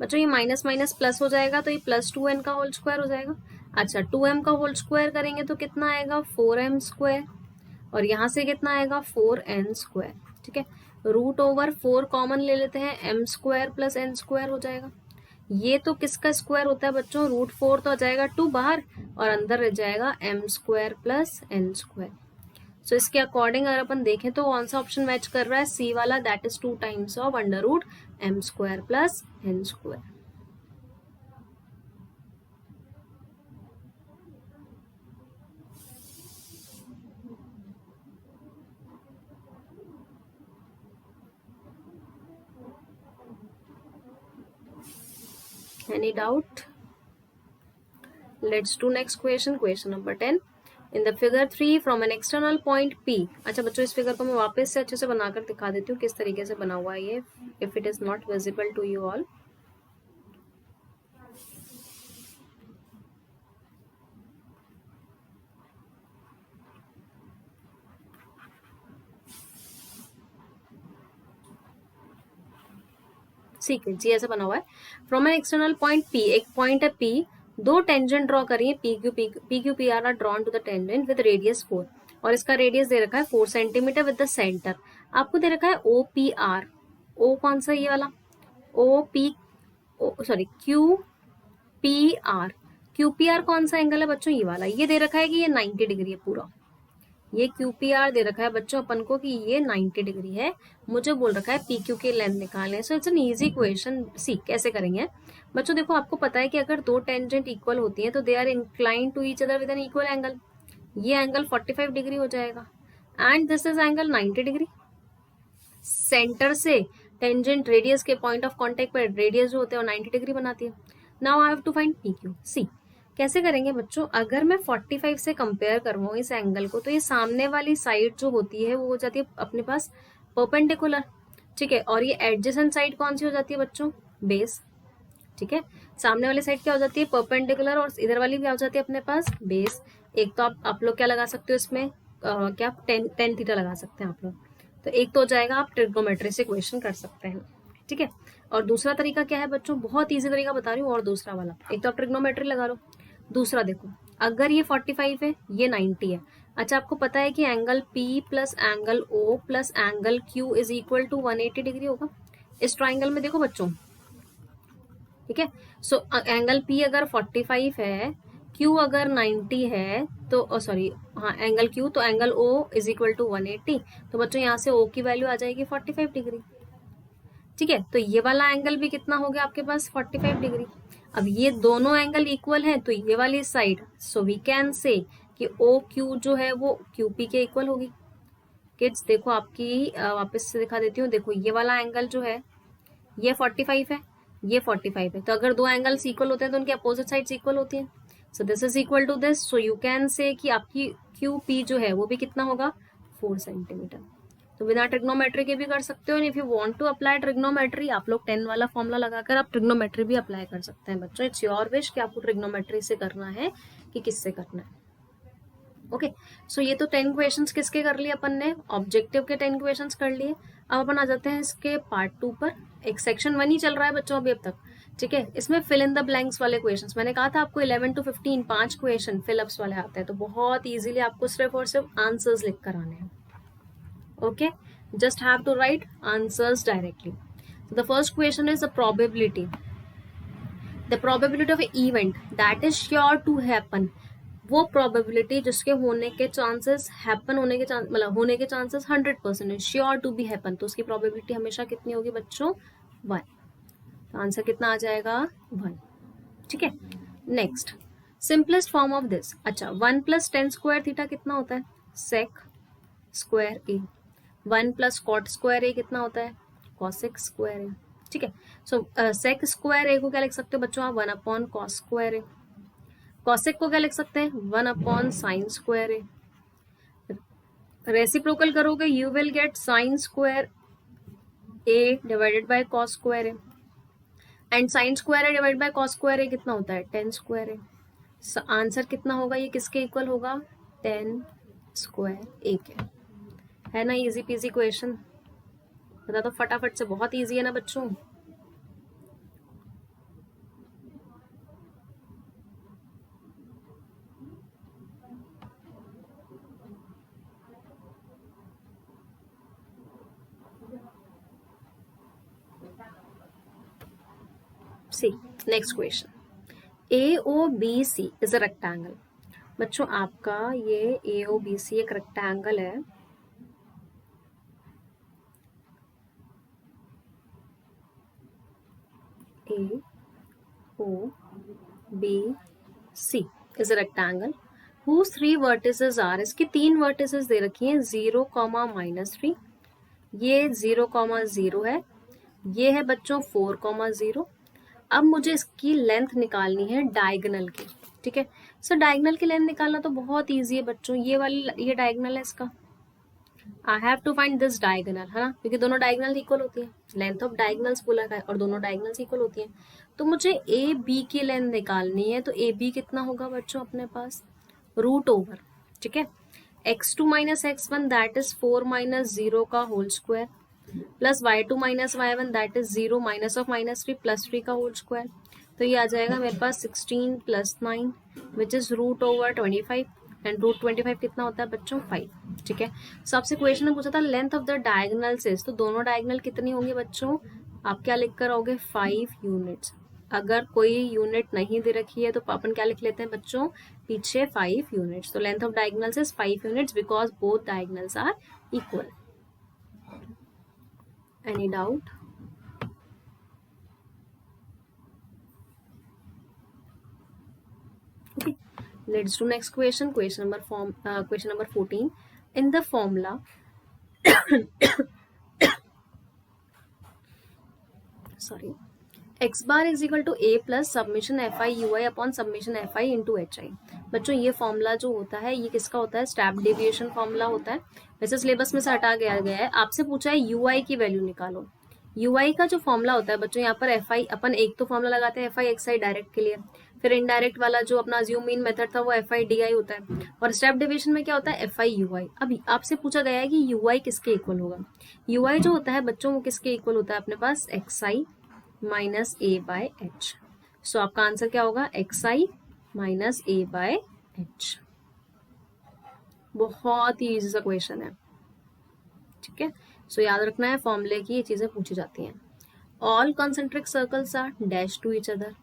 बच्चों ये माइनस माइनस प्लस हो जाएगा, तो ये +2n का होल स्क्वायर हो जाएगा। अच्छा 2m का होल स्क्वायर करेंगे तो कितना आएगा 4m स्क्वायर, और यहाँ से कितना आएगा 4n स्क्वायर। ठीक है, √4 कॉमन ले लेते हैं, m square plus n square हो जाएगा। ये तो किसका स्क्वायर होता है बच्चों, √4 तो आ जाएगा 2 बाहर, और अंदर रह जाएगा m square plus n square. So इसके अकॉर्डिंग अगर अपन देखें तो कौन सा ऑप्शन मैच कर रहा है, सी वाला, that is 2 times of √m square plus n square. Any doubt? Let's do next question, question number 10. In the figure 3 from an external point P. अच्छा बच्चों इस फिगर को मैं वापस से अच्छे से बनाकर दिखा देती हूँ किस तरीके से बना हुआ है ये, if it is not visible to you all. ठीक है जी, ऐसा बना हुआ है। From an external point P, एक पॉइंट है P, 2 टेंजेंट ड्रॉ करिए, PQ PR are drawn to the tangent with radius 4, और इसका रेडियस दे रखा है 4 सेंटीमीटर विद द सेंटर। आपको दे रखा है OPR, O कौन सा ये वाला, QPR कौन सा एंगल है बच्चों, ये वाला। ये दे रखा है कि ये 90 डिग्री है पूरा, ये QPR दे रखा है बच्चों अपन को कि ये 90 डिग्री है। मुझे बोल रखा है PQ की लेंथ निकालने। So it's an easy question. See कैसे करेंगे बच्चों, देखो आपको पता है कि अगर 2 टेंजेंट इक्वल होती हैं तो they are incline to each other with an equal angle. ये एंगल 45 डिग्री हो जाएगा and this is angle 90 degree. Centre से टेंजेंट रेडियस के पॉइंट ऑफ कॉन्टेक्ट पर रेडियस जो होते हैं वो 90 डिग्री बनाती है। Now I have to find PQ। See कैसे करेंगे बच्चों, अगर मैं 45 से कंपेयर करवाऊँ इस एंगल को, तो ये सामने वाली साइड जो होती है वो हो जाती है अपने पास परपेंडिकुलर। ठीक है, और ये एडजेसेंट साइड कौन सी हो जाती है बच्चों, बेस। ठीक है, सामने वाली साइड क्या हो जाती है परपेंडिकुलर, और इधर वाली भी आ जाती है अपने पास बेस। एक तो आप लोग क्या लगा सकते हो इसमें, क्या टेन थीटा लगा सकते हैं आप लोग। तो एक तो हो जाएगा, आप ट्रिग्नोमेट्री से इक्वेशन कर सकते हैं। ठीक है, और दूसरा तरीका क्या है बच्चों, बहुत ईजी तरीका बता रही हूँ, और दूसरा वाला, एक तो आप ट्रिग्नोमेट्री लगा लो, दूसरा देखो अगर ये 45 है ये 90 है। अच्छा आपको पता है कि angle P plus angle O plus angle Q is equal to 180 degree होगा इस ट्राइंगल में। देखो बच्चों, ठीक है, सो एंगल P अगर 45 है, Q अगर 90 है तो सॉरी हाँ एंगल Q, तो angle O is equal to 180। तो बच्चों यहाँ से O की वैल्यू आ जाएगी 45 डिग्री। ठीक है, तो ये वाला एंगल भी कितना हो गया आपके पास 45 डिग्री। अब ये दोनों एंगल इक्वल हैं तो ये वाली side, so we can say कि ओ क्यू जो है वो क्यू पी के इक्वल होगी। किड्स देखो आपकी वापस से दिखा देती हूँ, देखो ये वाला एंगल जो है ये 45 है, ये 45 है, तो अगर दो एंगल्स इक्वल होते हैं तो उनके अपोजिट साइड्स इक्वल होती हैं। So this is equal to this, so you can say कि आपकी क्यू पी जो है वो भी कितना होगा 4 सेंटीमीटर। तो बिना ट्रिग्नोमेट्री के भी कर सकते हो, if you want to apply trigonometry आप लोग 10 वाला फॉर्मूला लगाकर आप ट्रिग्नोमेट्री भी अप्लाई कर सकते हैं बच्चों। इट्स योर विश कि आपको ट्रिग्नोमेट्री से करना है कि किससे करना है। ओके सो ये तो 10 क्वेश्चंस किसके कर लिए अपन ने, ऑब्जेक्टिव के 10 क्वेश्चंस कर लिए। अब अपन आ जाते हैं इसके पार्ट 2 पर। एक सेक्शन 1 ही चल रहा है बच्चों अभी अब तक। ठीक है, इसमें फिल इन द ब्लैंक्स वाले क्वेश्चंस, मैंने कहा था आपको 11 to 15 5 क्वेश्चन फिलअप्स वाले आते हैं, तो बहुत इजीली आपको सिर्फ और सिर्फ आंसर्स लिख कर आने हैं। Okay, just have to write answers directly. So the first question is the probability of an event that is sure to happen। वो probability जिसके होने के chances happen होने के मतलब होने के chances 100% है, sure to be happen, तो उसकी probability हमेशा कितनी होगी बच्चों 1। तो आंसर कितना आ जाएगा 1। ठीक है, next simplest form of this. अच्छा 1 + tan स्क्वायर थीटा कितना होता है sec square a। 1 + cot square A कितना होता है cosec स्क्वायर ए। ठीक है, सो sec स्क्वायर ए को क्या लिख सकते हो बच्चों आप 1/cos स्क्वायर ए। cosec को क्या लिख सकते हैं 1/sin स्क्वायर ए। रेसिप्रोकल करोगे you will get sin square A divided by cos square A, and sin square A divided by cos square A कितना होता है tan स्क्वायर ए। आंसर कितना होगा, ये किसके इक्वल होगा tan स्क्वायर ए के। है ना इजी पीजी क्वेश्चन, बता दो फटाफट से, बहुत इजी है ना बच्चों। See next question, AOBC is a rectangle. बच्चों आपका ये AOBC एक रेक्टेंगल है। AOBC is a rectangle whose 3 vertices are, इसकी 3 vertices दे रखी हैं 0, -3, ये 0, 0 है, ये है बच्चों 4, 0। अब मुझे इसकी लेंथ निकालनी है डायगोनल की। ठीक है, सो डायगोनल की लेंथ निकालना तो बहुत इजी है बच्चों, ये वाली ये डायगोनल है इसका, I have to find this diagonal, है ना, क्योंकि दोनों डायगोनल इक्वल होती है, लेंथ ऑफ डायगोनल्स बोला है और दोनों डायगोनल्स इक्वल होती हैं। तो मुझे ए बी की लेंथ निकालनी है, तो ए बी कितना होगा बच्चों अपने पास √। ठीक है, x2 - x1 दैट इज 4 - 0 का whole square plus y2 - y1 that is 0 -3 + 3 का होल स्क्वायर। तो ये आ जाएगा मेरे पास 16 + 9 विच इज √25, एंड √25 कितना होता है बच्चों 5। ठीक है, सो आपसे क्वेश्चन में पूछा था लेंथ ऑफ द डायगोनल से, तो दोनों डायगोनल कितनी होंगी बच्चों, आप क्या लिख कर आओगे 5 यूनिट्स। अगर कोई यूनिट नहीं दे रखी है तो अपन क्या लिख लेते हैं बच्चों पीछे 5 यूनिट्स। तो length of diagonals is 5 units because both diagonals are equal. Any doubt? Okay, let's do next question. Question number 14. In the formula sorry, x bar is equal to a plus summation fi ui upon summation fi into hi। बच्चों ये formula जो होता है ये किसका होता है, step deviation formula होता है। वैसे सिलेबस में से हटा गया है, आपसे पूछा है ui की वैल्यू निकालो। ui का जो फॉर्मूला होता है बच्चों, यहाँ पर fi अपन एक तो फॉर्मूला लगाते हैं fi xi डायरेक्ट के लिए, फिर इनडायरेक्ट वाला जो अपना अज्यूम मीन मेथड था वो fi di होता है, और स्टेप डेविएशन में क्या होता है fi ui। अब आपसे पूछा गया है कि ui किसके इक्वल होगा। ui जो होता है बच्चों वो किसके इक्वल होता है अपने पास xi - a/h। सो आपका आंसर क्या होगा xi - a/h। बहुत ही इजी सा क्वेश्चन है। ठीक है, सो याद रखना है फॉर्मूले की ये चीजें पूछी जाती हैं। All concentric circles are dash to each other.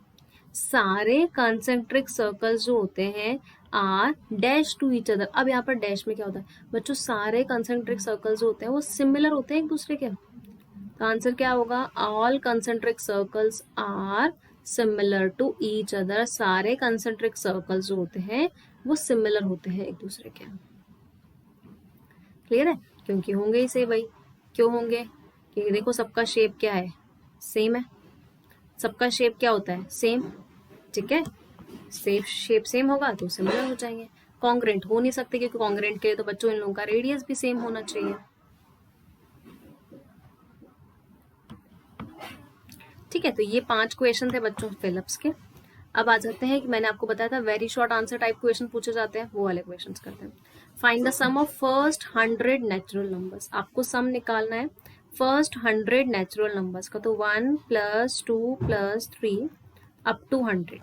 सारे कंसेंट्रिक सर्कल्स जो होते हैं are dash to each other. अब यहाँ पर डैश में क्या होता है बच्चों, सारे कंसेंट्रिक सर्कल्स जो होते हैं वो सिमिलर होते हैं एक दूसरे के। तो आंसर क्या होगा, all concentric circles are similar to each other. सारे कंसेंट्रिक सर्कल्स जो होते हैं वो सिमिलर होते हैं एक दूसरे के। क्लियर है, क्योंकि होंगे ही से भाई, क्यों होंगे, क्योंकि देखो सबका शेप क्या है, सेम है। सबका शेप क्या होता है, सेम। ठीक है, शेप सेम होगा तो सिमिलर हो जाएंगे। कॉन्ग्रेंट हो नहीं सकते, क्योंकि कॉन्ग्रेंट के लिए तो बच्चों इन लोगों का रेडियस भी सेम होना चाहिए। ठीक है, तो ये 5 क्वेश्चन थे बच्चों फिलिप्स के। अब आ जाते हैं कि मैंने आपको बताया था very short answer type question पूछे जाते हैं, वो वाले क्वेश्चन करते हैं। Find the sum of first 100 natural numbers. आपको सम निकालना है फर्स्ट 100 नेचुरल नंबर्स का, तो 1 + 2 + 3 अप टू 100।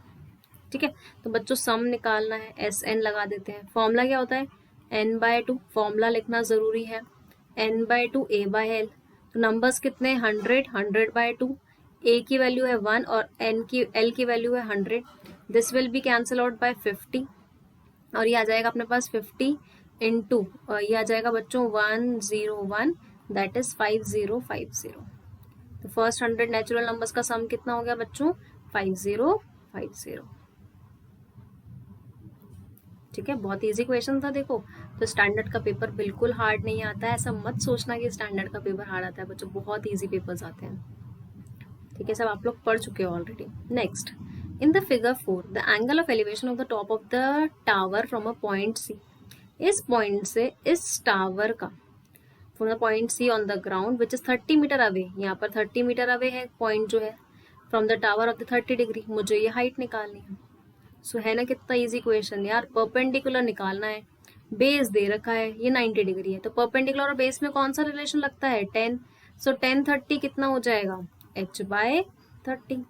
ठीक है, तो बच्चों सम निकालना है, एस एन लगा देते हैं। फॉर्मूला क्या होता है, n/2। फॉर्मूला लिखना जरूरी है, n/2 a/l। तो नंबर्स कितने, 100, 100/2। a की वैल्यू है 1 और l की वैल्यू है 100। This will be cancel out by 50 और ये आ जाएगा अपने पास 50 इंटू, और ये आ जाएगा बच्चों 101, दैट इज 5050। तो फर्स्ट 100 नेचुरल नंबर्स का सम कितना हो गया बच्चों, 5050। ठीक है, बहुत इजी क्वेश्चन था देखो। तो स्टैंडर्ड का पेपर बिल्कुल हार्ड नहीं आता है, ऐसा मत सोचना कि स्टैंडर्ड का पेपर हार्ड आता है बच्चों, बहुत इजी पेपर्स आते हैं। ठीक है, सब आप लोग पढ़ चुके हो already. Next, in the figure 4 the angle of elevation of the top of the tower from a point C. इस पॉइंट से इस टावर का, from the point C on the ground which is 30 metre away, यहाँ पर 30 metre away है point जो है, from the tower of the 30 degree, मुझे ये हाइट निकालनी है। सो है ना कितना इजी क्वेश्चन यार, परपेंडिकुलर निकालना है। बेस दे रखा है ये 90 डिग्री है, तो परपेंडिकुलर और बेस में कौन सा रिलेशन लगता है, 10। सो 10 30 कितना हो जाएगा, h/30।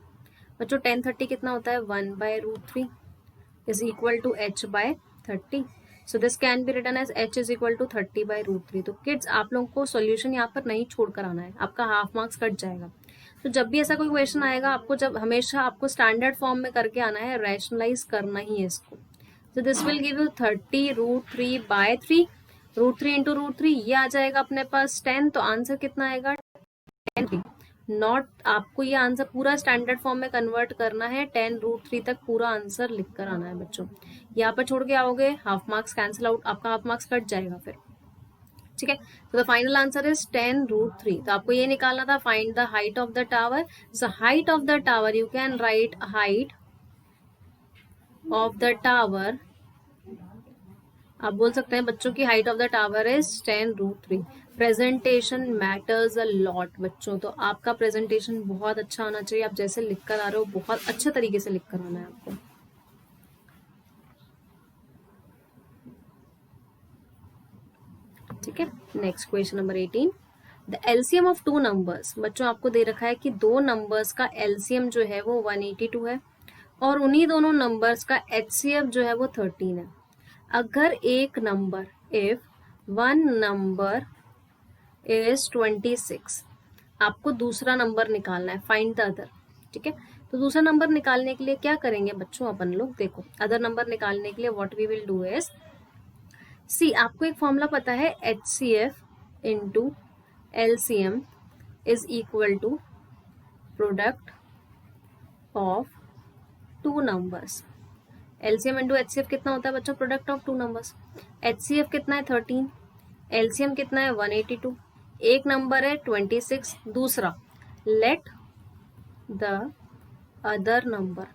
बच्चों 10 30 कितना होता है, 1/√3 is equal to h/30। So this can be written as h is equal to 30/√3। तो किड्स आप लोगों को सोल्यूशन यहाँ पर नहीं छोड़ कर आना है, आपका हाफ मार्क्स कट जाएगा। तो जब भी ऐसा कोई क्वेश्चन आएगा आपको, जब हमेशा आपको स्टैंडर्ड फॉर्म में करके आना है, रैशनलाइज करना ही है इसको। तो this will give you 30√3/3, √3 into √3 ये आ जाएगा अपने पास 10। तो आंसर कितना आएगा, 10। नॉट, आपको ये आंसर पूरा स्टैंडर्ड फॉर्म में कन्वर्ट करना है, 10√3 तक पूरा आंसर लिख कर आना है बच्चों। यहाँ पर छोड़ के आओगे हाफ मार्क्स कैंसिल आउट, आपका हाफ मार्क्स कट जाएगा फिर। ठीक है, तो द फाइनल आंसर इज 10√3। तो आपको ये निकालना था, find the height of the tower. So height of the tower you can write height of the tower, आप बोल सकते हैं बच्चों की height of the tower is 10√3। Presentation matters a lot बच्चों, तो आपका प्रेजेंटेशन बहुत अच्छा होना चाहिए। आप जैसे लिख कर आ रहे हो बहुत अच्छे तरीके से लिख कर आना है आपको। ठीक है, next question number 18, the LCM of two numbers. बच्चों आपको दे रखा है कि दो नंबर्स का एलसीएम जो है वो 182 है और उन्हीं दोनों नंबर्स का एचसीएफ जो है वो 13 है। अगर एक number, if one number is 26, आपको दूसरा नंबर निकालना है, फाइंड द अदर। ठीक है, तो दूसरा नंबर निकालने के लिए क्या करेंगे बच्चों अपन लोग, देखो अदर नंबर निकालने के लिए what we will do is, see आपको एक फॉर्मूला पता है, HCF into LCM is equal to product of two numbers. LCM into HCF कितना होता है बच्चों, product of two numbers. HCF कितना है 13, LCM कितना है 182। एक नंबर है 26, दूसरा लेट द अदर नंबर,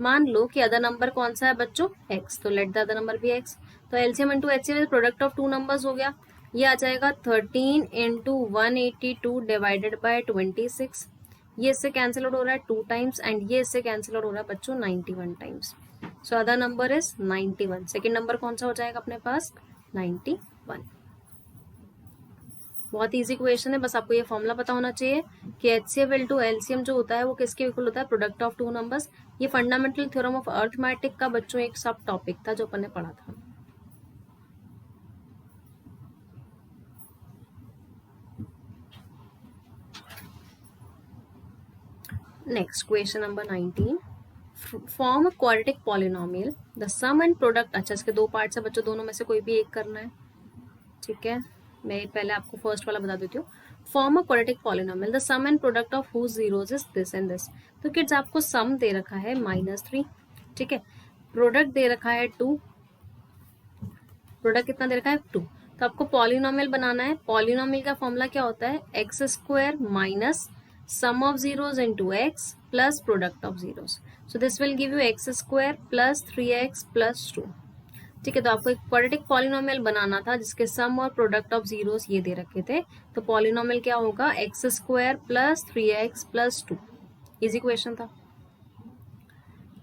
मान लो कि अदर नंबर कौन सा है बच्चों, x, तो लेट द अदर नंबर भी x। तो LCM into HCF product of two numbers हो गया, ये आ जाएगा 13 इंटू 182 डिवाइडेड बाय 26। ये इससे कैंसिल आउट हो रहा है 2 टाइम्स एंड ये इससे कैंसिल आउट हो रहा है बच्चों 91 times. So other number is 91। Second number कौन सा हो जाएगा अपने पास, 91। बहुत इजी क्वेश्चन है, बस आपको ये फॉर्मूला पता होना चाहिए कि HCF इंटू LCM जो होता है वो किसके इक्वल होता है, प्रोडक्ट ऑफ टू नंबर्स। ये फंडामेंटल थ्योरम ऑफ अर्थमेटिक का बच्चों एक सब टॉपिक था जो अपन ने पढ़ा था। Next question number 19, form a quadratic polynomial the sum and product, अच्छा इसके दो पार्ट्स है बच्चों, दोनों में से कोई भी एक करना है, ठीक है। मैं पहले आपको फर्स्ट वाला बता देती हूँ। Form a quadratic polynomial the sum and product of whose zeros is this and this. तो किड्स आपको सम दे रखा है -3, ठीक है। प्रोडक्ट दे रखा है 2, प्रोडक्ट कितना दे रखा है 2। तो आपको पॉलिनोमियल बनाना है। पॉलिनोमियल का फॉर्मूला क्या होता है, x square minus sum of zeros into x plus product of zeros. So this will give you x square plus 3x plus 2, ठीक है। तो आपको एक क्वाड्रेटिक पॉलिनोमियल बनाना था जिसके सम और प्रोडक्ट ऑफ जीरोस ये दे रखे थे। तो पॉलिनोमियल क्या होगा, x square plus 3x plus 2। Easy question था,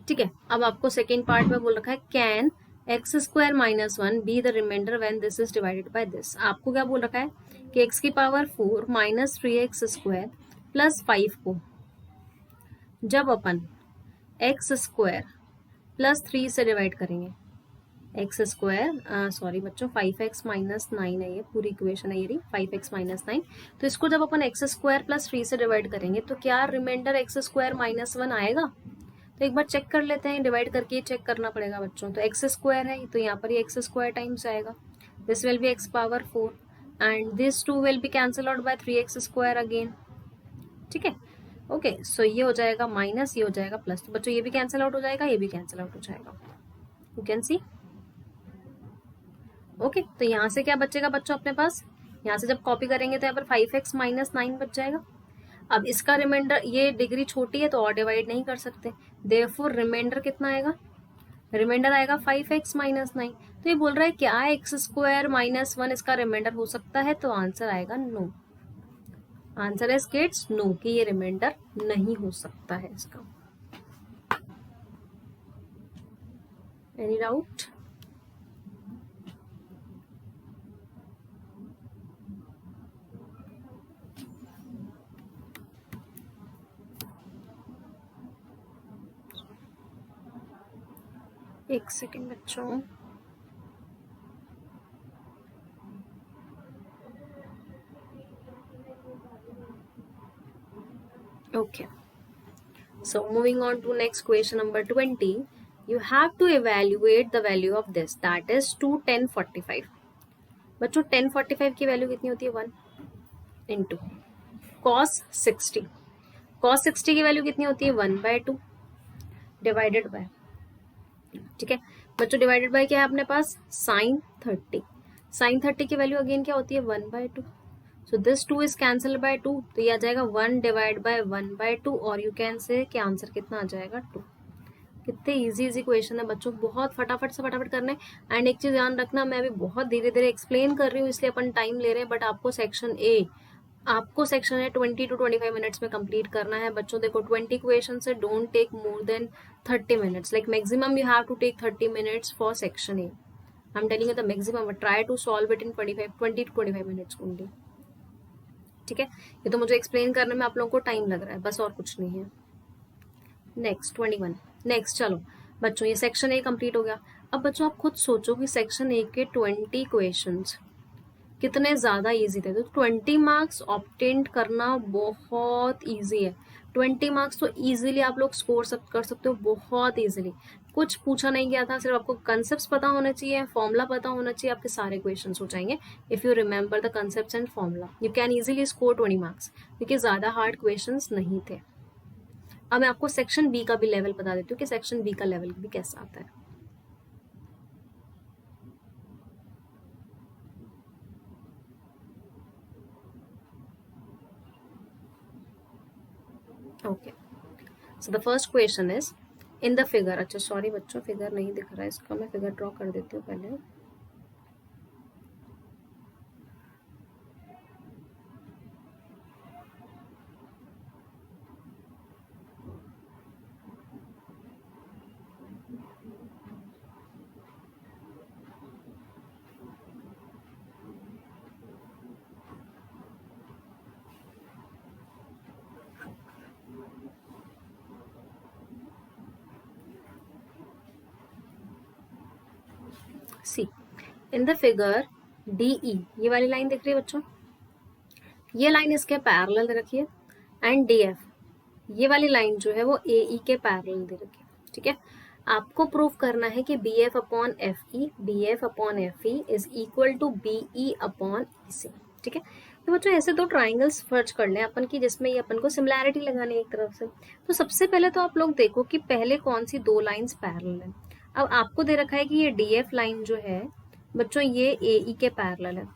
ठीक है। अब आपको सेकेंड पार्ट में बोल रखा है can x square minus 1 be the remainder when this is divided by this. आपको क्या बोल रखा है कि एक्स की power 4 minus 3x square plus 5 को जब अपन एक्स स्क्वायर प्लस 3 से डिवाइड करेंगे, एक्स स्क्वायर सॉरी बच्चों 5x माइनस 9 है, ये पूरी इक्वेशन है, ये रही 5x माइनस 9। तो इसको जब अपन एक्स स्क्वायर प्लस 3 से डिवाइड करेंगे तो क्या रिमाइंडर एक्स स्क्वायर माइनस 1 आएगा। तो एक बार चेक कर लेते हैं, डिवाइड करके चेक करना पड़ेगा बच्चों। तो एक्स स्क्वायर है तो यहाँ पर ये एक्स स्क्वायर टाइम्स आएगा, this will be x power 4 and this 2 will be cancel out by 3x square again, ठीक है। ओके सो ये हो जाएगा माइनस, ये हो जाएगा प्लस। तो बच्चों ये भी कैंसिल आउट हो जाएगा, ये भी कैंसिल आउट हो जाएगा, यू कैन सी। ओके तो यहाँ से क्या बचेगा बच्चों अपने पास, यहाँ से जब कॉपी करेंगे तो यहाँ पर 5x माइनस 9 बच जाएगा। अब इसका रिमाइंडर, ये डिग्री छोटी है तो और डिवाइड नहीं कर सकते, देयरफॉर रिमाइंडर कितना आएगा, रिमाइंडर आएगा 5x माइनस 9। तो ये बोल रहा है क्या एक्स स्क्वायर माइनस 1 इसका रिमाइंडर हो सकता है, तो आंसर आएगा नो। आंसर है किड्स नो, कि ये रिमाइंडर नहीं हो सकता है इसका। Any doubt. एक सेकेंड बच्चों, okay, so moving on to next question number 20. You have to evaluate the value of this, that is 2 10 45। बच्चों 10 45 की वैल्यू कितनी होती है 1 इंटू cos 60। cos 60 की वैल्यू कितनी होती है 1/2 डिवाइडेड बाय, ठीक है बच्चों, डिवाइडेड बाय क्या है अपने पास sin 30। sin 30 की वैल्यू अगेन क्या होती है 1/2। So this 2 is cancel by 2, तो ये आ जाएगा 1 डिवाइड बाय 1/2 और यू कैन से कि आंसर कितना आ जाएगा 2। कितने इजी क्वेश्चन है बच्चों, बहुत फटाफट से फटाफट करने। एंड एक चीज ध्यान रखना, मैं अभी बहुत धीरे धीरे एक्सप्लेन कर रही हूँ इसलिए अपन टाइम ले रहे हैं, बट आपको सेक्शन ए, आपको सेक्शन है 20 to 25 मिनट्स में कंप्लीट करना है बच्चों। देखो 20 क्वेश्चन से don't take more than 30 minutes, like maximum you have to take 30 minutes for section A. I am telling you the maximum, try to solve it in 20 to 25 minutes only, ठीक है। ये तो मुझे एक्सप्लेन करने में आप लोगों को टाइम लग रहा है, बस और कुछ नहीं है। नेक्स्ट 21। नेक्स्ट चलो बच्चों, ये सेक्शन ए कंप्लीट हो गया। अब बच्चों आप खुद सोचो कि सेक्शन ए के 20 क्वेश्चंस कितने ज़्यादा इजी थे। तो 20 मार्क्स ऑब्टेन करना बहुत इजी है। 20 मार्क्स तो इजीली आप लोग स्कोर कर सकते हो, बहुत इजीली। कुछ पूछा नहीं गया था, सिर्फ आपको कंसेप्ट पता होना चाहिए, फॉर्मूला पता होना चाहिए, आपके सारे क्वेश्चंस हो जाएंगे। If you remember the concept and formula you can easily score 20 marks, क्योंकि ज़्यादा हार्ड क्वेश्चंस नहीं थे। अब मैं आपको सेक्शन बी का भी लेवल बता देती हूँ कि सेक्शन बी का लेवल भी कैसा आता है। Okay so the first question is in the figure, अच्छा सॉरी बच्चों फिगर नहीं दिख रहा है इसका, मैं फिगर ड्रॉ कर देती हूँ पहले। See in the figure D E, ये वाली लाइन दिख रही है बच्चों, ये लाइन इसके पैरेलल दे रखी है, एंड डी एफ ये वाली लाइन जो है वो ए ई के पैरेलल दे रखी है। ठीक है, आपको प्रूफ करना है कि BF upon FE is equal to BE upon EC। ठीक है, तो बच्चों ऐसे दो ट्राइंगल्स फर्ज कर लें अपन की जिसमें ये अपन को सिमिलैरिटी लगानी है एक तरफ से। तो सबसे पहले तो आप लोग देखो कि पहले कौन सी दो लाइंस पैरेलल है। अब आपको दे रखा है कि ये DF लाइन जो है बच्चों ये AE के पैरेलल है।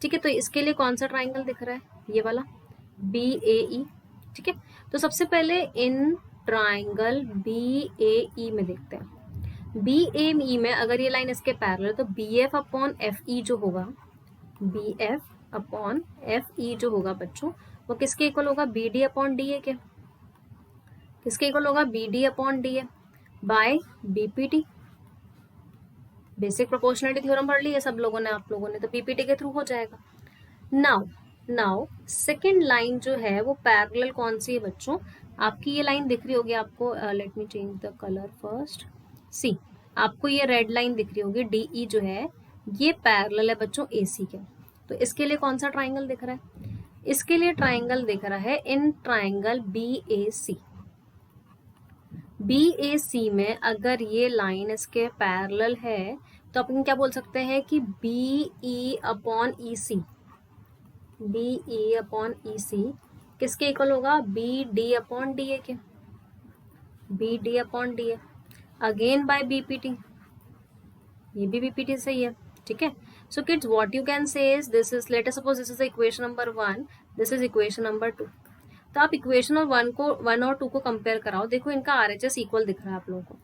ठीक है, तो इसके लिए कौन सा ट्राइंगल दिख रहा है, ये वाला BAE। ठीक है, तो सबसे पहले इन ट्राइंगल BAE में देखते हैं। BAE में अगर ये लाइन इसके पैरेलल है तो BF अपॉन FE जो होगा, BF अपॉन FE जो होगा बच्चों वो किसके इक्वल होगा, BD अपॉन DA के। किसके इक्वल होगा, BD upon DA by BPT। Basic proportionality theorem पढ़ ली है सब लोगों ने, आप लोगों ने, तो BPT के थ्रू हो जाएगा। नाउ सेकेंड लाइन जो है वो पैरेलल कौन सी है बच्चों, आपकी ये लाइन दिख रही होगी आपको, let me change the colour first. See, आपको ये रेड लाइन दिख रही होगी DE जो है ये पैरेलल है बच्चों AC के। तो इसके लिए कौन सा ट्राइंगल दिख रहा है, इसके लिए ट्राइंगल दिख रहा है इन ट्राइंगल BAC। BAC में अगर ये लाइन इसके पैरेलल है तो अपन क्या बोल सकते हैं कि BE upon EC, BE upon EC किसके इक्वल होगा, BD अपॉन DA के, BD upon DA again by BPT। ये भी BPT सही है। ठीक है, so kids what you can say is this is, let us suppose this is equation number 1, this is equation number 2। तो आप इक्वेशन और 1 और 2 को कंपेयर कराओ, देखो इनका RHS इक्वल दिख रहा है आप लोगों को।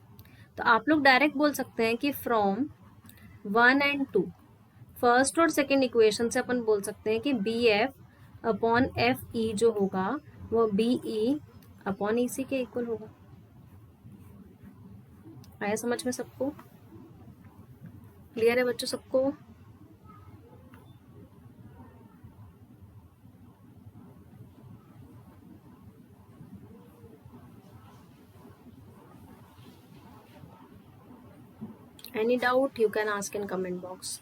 तो आप लोग डायरेक्ट बोल सकते हैं कि फ्रॉम 1 एंड 2 फर्स्ट और सेकेंड इक्वेशन से अपन बोल सकते हैं कि BF अपॉन FE जो होगा वो BE अपॉन EC के इक्वल होगा। आया समझ में सबको, क्लियर है बच्चों सबको? Any doubt you can ask in comment box.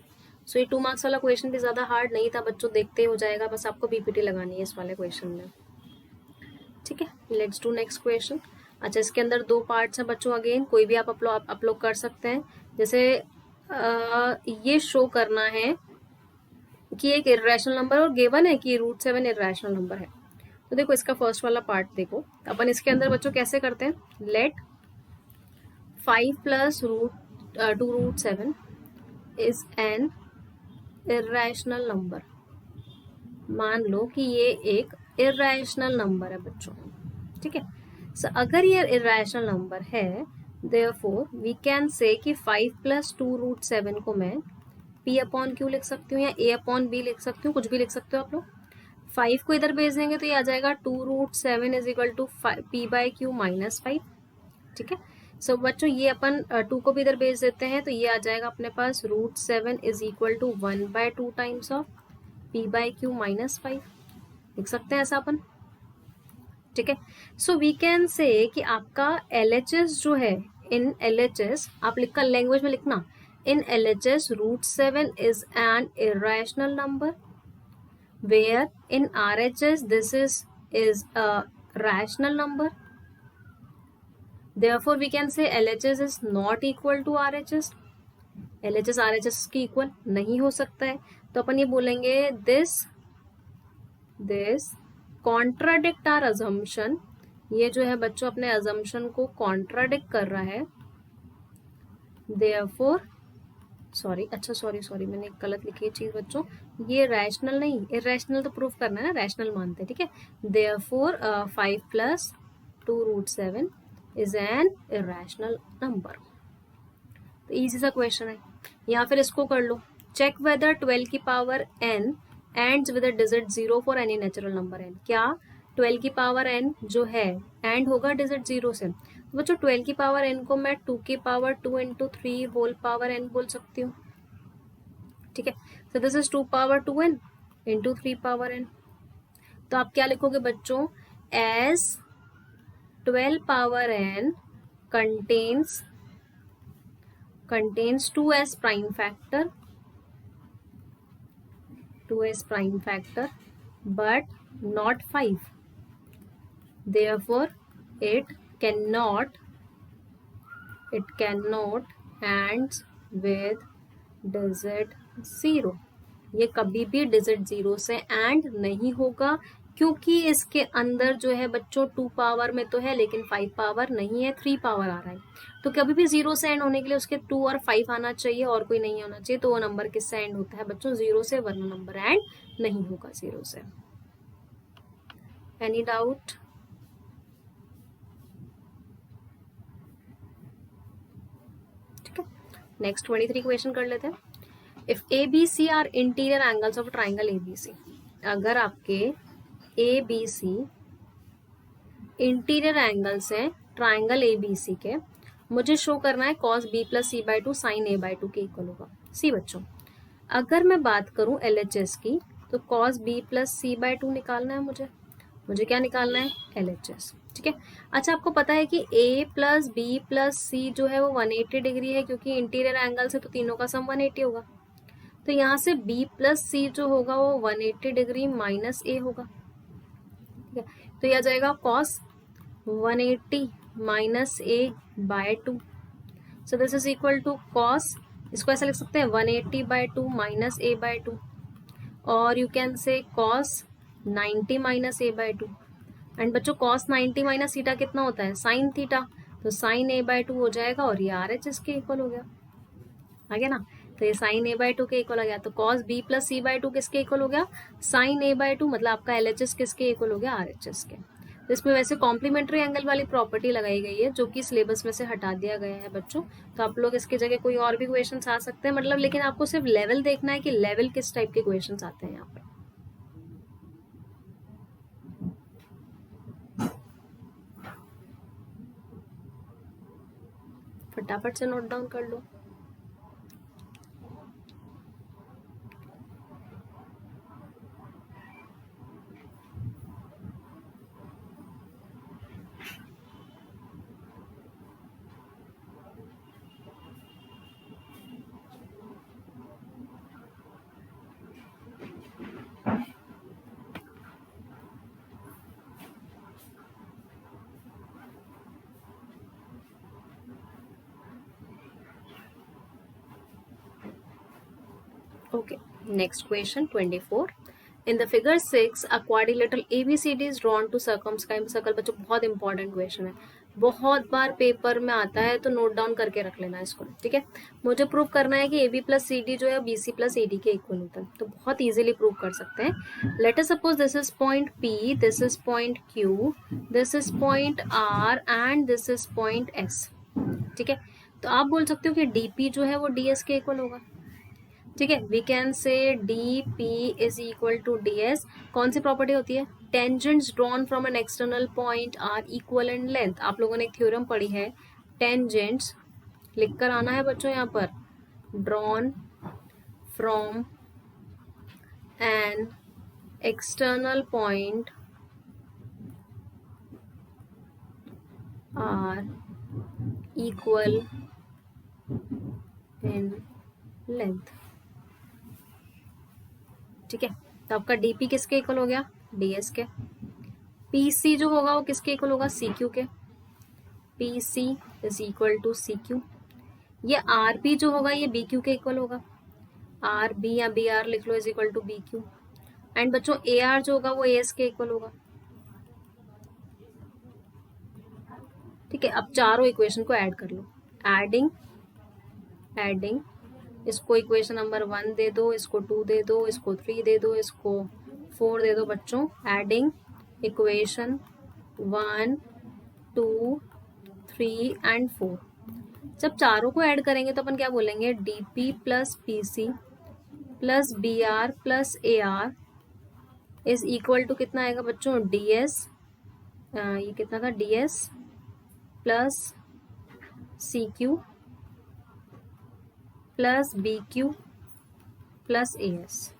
So ये 2 मार्क्स वाला क्वेश्चन भी ज़्यादा हार्ड नहीं था बच्चों, देखते हो जाएगा, बस आपको BPT लगानी है इस वाले क्वेश्चन में। ठीक है, लेट्स डू नेक्स्ट क्वेश्चन। अच्छा, इसके अंदर 2 पार्ट्स हैं बच्चों, अगेन कोई भी आप अपलोड कर सकते हैं। जैसे ये शो करना है कि एक इर्रेशनल नंबर और गिवन है कि √7 इर्रेशनल नंबर है। तो देखो इसका फर्स्ट वाला पार्ट देखो, तो अपन इसके अंदर बच्चों कैसे करते हैं, let 5 plus 2√7 is an irrational number. मान लो कि ये एक इर्रेशनल नंबर है बच्चों। ठीक है, सो अगर ये इर्रेशनल नंबर है देयरफॉर वी कैन से कि 5 प्लस 2√7 को मैं P अपॉन Q लिख सकती हूँ या A अपॉन B लिख सकती हूँ, कुछ भी लिख सकते हो आप लोग। 5 को इधर भेज देंगे तो ये आ जाएगा 2√7 is equal to P by Q minus 5। ठीक है, सो बच्चों ये अपन 2 को भी इधर भेज देते हैं तो ये आ जाएगा अपने पास √7 is equal to 1/2 times of P by Q minus 5 लिख सकते हैं ऐसा अपन। ठीक है, सो वी कैन से कि आपका LHS जो है, इन LHS आप लिखकर लैंग्वेज में लिखना, in LHS √7 is an irrational number, where in RHS this is a rational number. Therefore we can say LHS is not equal to RHS. LHS RHS की equal नहीं हो सकता है, तो अपन ये बोलेंगे this contradict our assumption। ये जो है बच्चों अपने assumption को contradict कर रहा है। Therefore सॉरी मैंने एक गलत लिखी है चीज बच्चों, ये रैशनल नहीं, इरेशनल तो प्रूफ करना है ना, रैशनल मानते हैं। ठीक है, therefore 5 plus 2√7 is an irrational number. तो इजी सा क्वेश्चन है। या फिर इसको कर लो, चेक वेदर 12 की power n ends with a digit 0 for any natural number n। क्या 12 की पावर n जो है एंड होगा डिजिट 0 से? तो बच्चों 12 की पावर n को मैं 2 की power 2 into 3 whole power n बोल सकती हूँ। ठीक है, so this is 2 power 2n into 3 power n। तो आप क्या लिखोगे बच्चों, as 12 power n contains 2s prime factor but not 5, therefore it cannot it can not ends with digit 0। ये कभी भी डिजिट 0 से एंड नहीं होगा, क्योंकि इसके अंदर जो है बच्चों 2 पावर में तो है लेकिन 5 पावर नहीं है, 3 पावर आ रहा है। तो कभी भी 0 से एंड होने के लिए उसके 2 और 5 आना चाहिए और कोई नहीं होना चाहिए। तो वो नंबर किससे एंड होता है बच्चों? 0 से, वरना नंबर एंड नहीं होगा 0 से। Any doubt? ठीक है, नेक्स्ट 23 क्वेश्चन कर लेते हैं। If A B C are interior angles of triangle A B C, अगर आपके A B C interior angles हैं ट्राइंगल ए बी सी के, मुझे शो करना है cos B plus C by two sine A by two के equal होगा। See बच्चों, अगर मैं बात करूं एल एच एस की, तो cos B plus C by two निकालना है मुझे क्या निकालना है? L H S. ठीक है, अच्छा आपको पता है कि A plus B plus C जो है वो 180 डिग्री है, क्योंकि इंटीरियर एंगल से तो तीनों का सम 180 होगा। तो यहाँ से b प्लस सी जो होगा वो 180 डिग्री माइनस ए होगा। ठीक है, तो यह आ जाएगा cos 180 minus A by 2। So this is equal to cos, इसको ऐसा लिख सकते हैं 180 बाय 2 माइनस ए बाय 2, और you can say cos 90 minus A by 2। And बच्चों कॉस 90 माइनस थीटा कितना होता है? Sine theta. तो साइन ए बाय 2 हो जाएगा और ये आर एच एस के इक्वल हो गया, आ गया ना। तो ये साइन ए बाय 2 के इक्वल आ गया। तो कॉस बी प्लस सी बाय 2 किसके इक्वल हो गया? साइन ए बाय 2, मतलब आपका एल एच एस किसके इक्वल हो गया? आर एच एस के। तो इसमें वैसे कॉम्प्लीमेंट्री एंगल वाली प्रॉपर्टी लगाई गई है, जो कि सिलेबस में से हटा दिया गया है बच्चों। तो आप लोग इसकी जगह कोई और भी क्वेश्चन आ सकते हैं, मतलब, लेकिन आपको सिर्फ लेवल देखना है कि लेवल किस टाइप के क्वेश्चन आते हैं यहाँ पे। फटाफट से नोट डाउन कर लो। Okay, next question 24. In the figure 6, a quadrilateral ABCD is drawn to circumscribe circle। बच्चों बहुत इंपॉर्टेंट क्वेश्चन है, बहुत बार पेपर में आता है, तो नोट डाउन करके रख लेना इसको। ठीक है, मुझे प्रूव करना है कि AB प्लस CD जो है BC प्लस AD के इक्वल होता है। तो बहुत इजीली प्रूव कर सकते हैं। Late us suppose this is point P, this is point Q, this is point R and this is point S। ठीक है, तो आप बोल सकते हो कि DP जो है वो DS के इक्वल होगा। ठीक है, we can say D P is equal to D S. कौन सी प्रॉपर्टी होती है? Tangents drawn from an external point are equal in length. आप लोगों ने एक थ्योरम पढ़ी है, टेंजेंट्स लिखकर आना है बच्चों यहाँ पर, drawn from an external point are equal in length. ठीक है, तो आपका डीपी किसके इक्वल हो गया? डीएस के। पीसी जो होगा वो किसके इक्वल होगा? सीक्यू के। PC is equal to CQ. ये आरबी जो होगा ये बीक्यू के इक्वल होगा। आर बी या बी आर लिख लो, is equal to B Q. And बच्चों ए आर जो होगा वो एस के इक्वल होगा। ठीक है, अब चारों इक्वेशन को ऐड कर लो। एडिंग इसको इक्वेशन नंबर 1 दे दो, इसको 2 दे दो, इसको 3 दे दो, इसको 4 दे दो बच्चों। Adding equation 1, 2, 3 and 4। जब चारों को ऐड करेंगे तो अपन क्या बोलेंगे? DP plus PC plus B R plus A R is equal to कितना आएगा बच्चों? डीएस, ये कितना था? DS plus C Q plus B Q plus A S.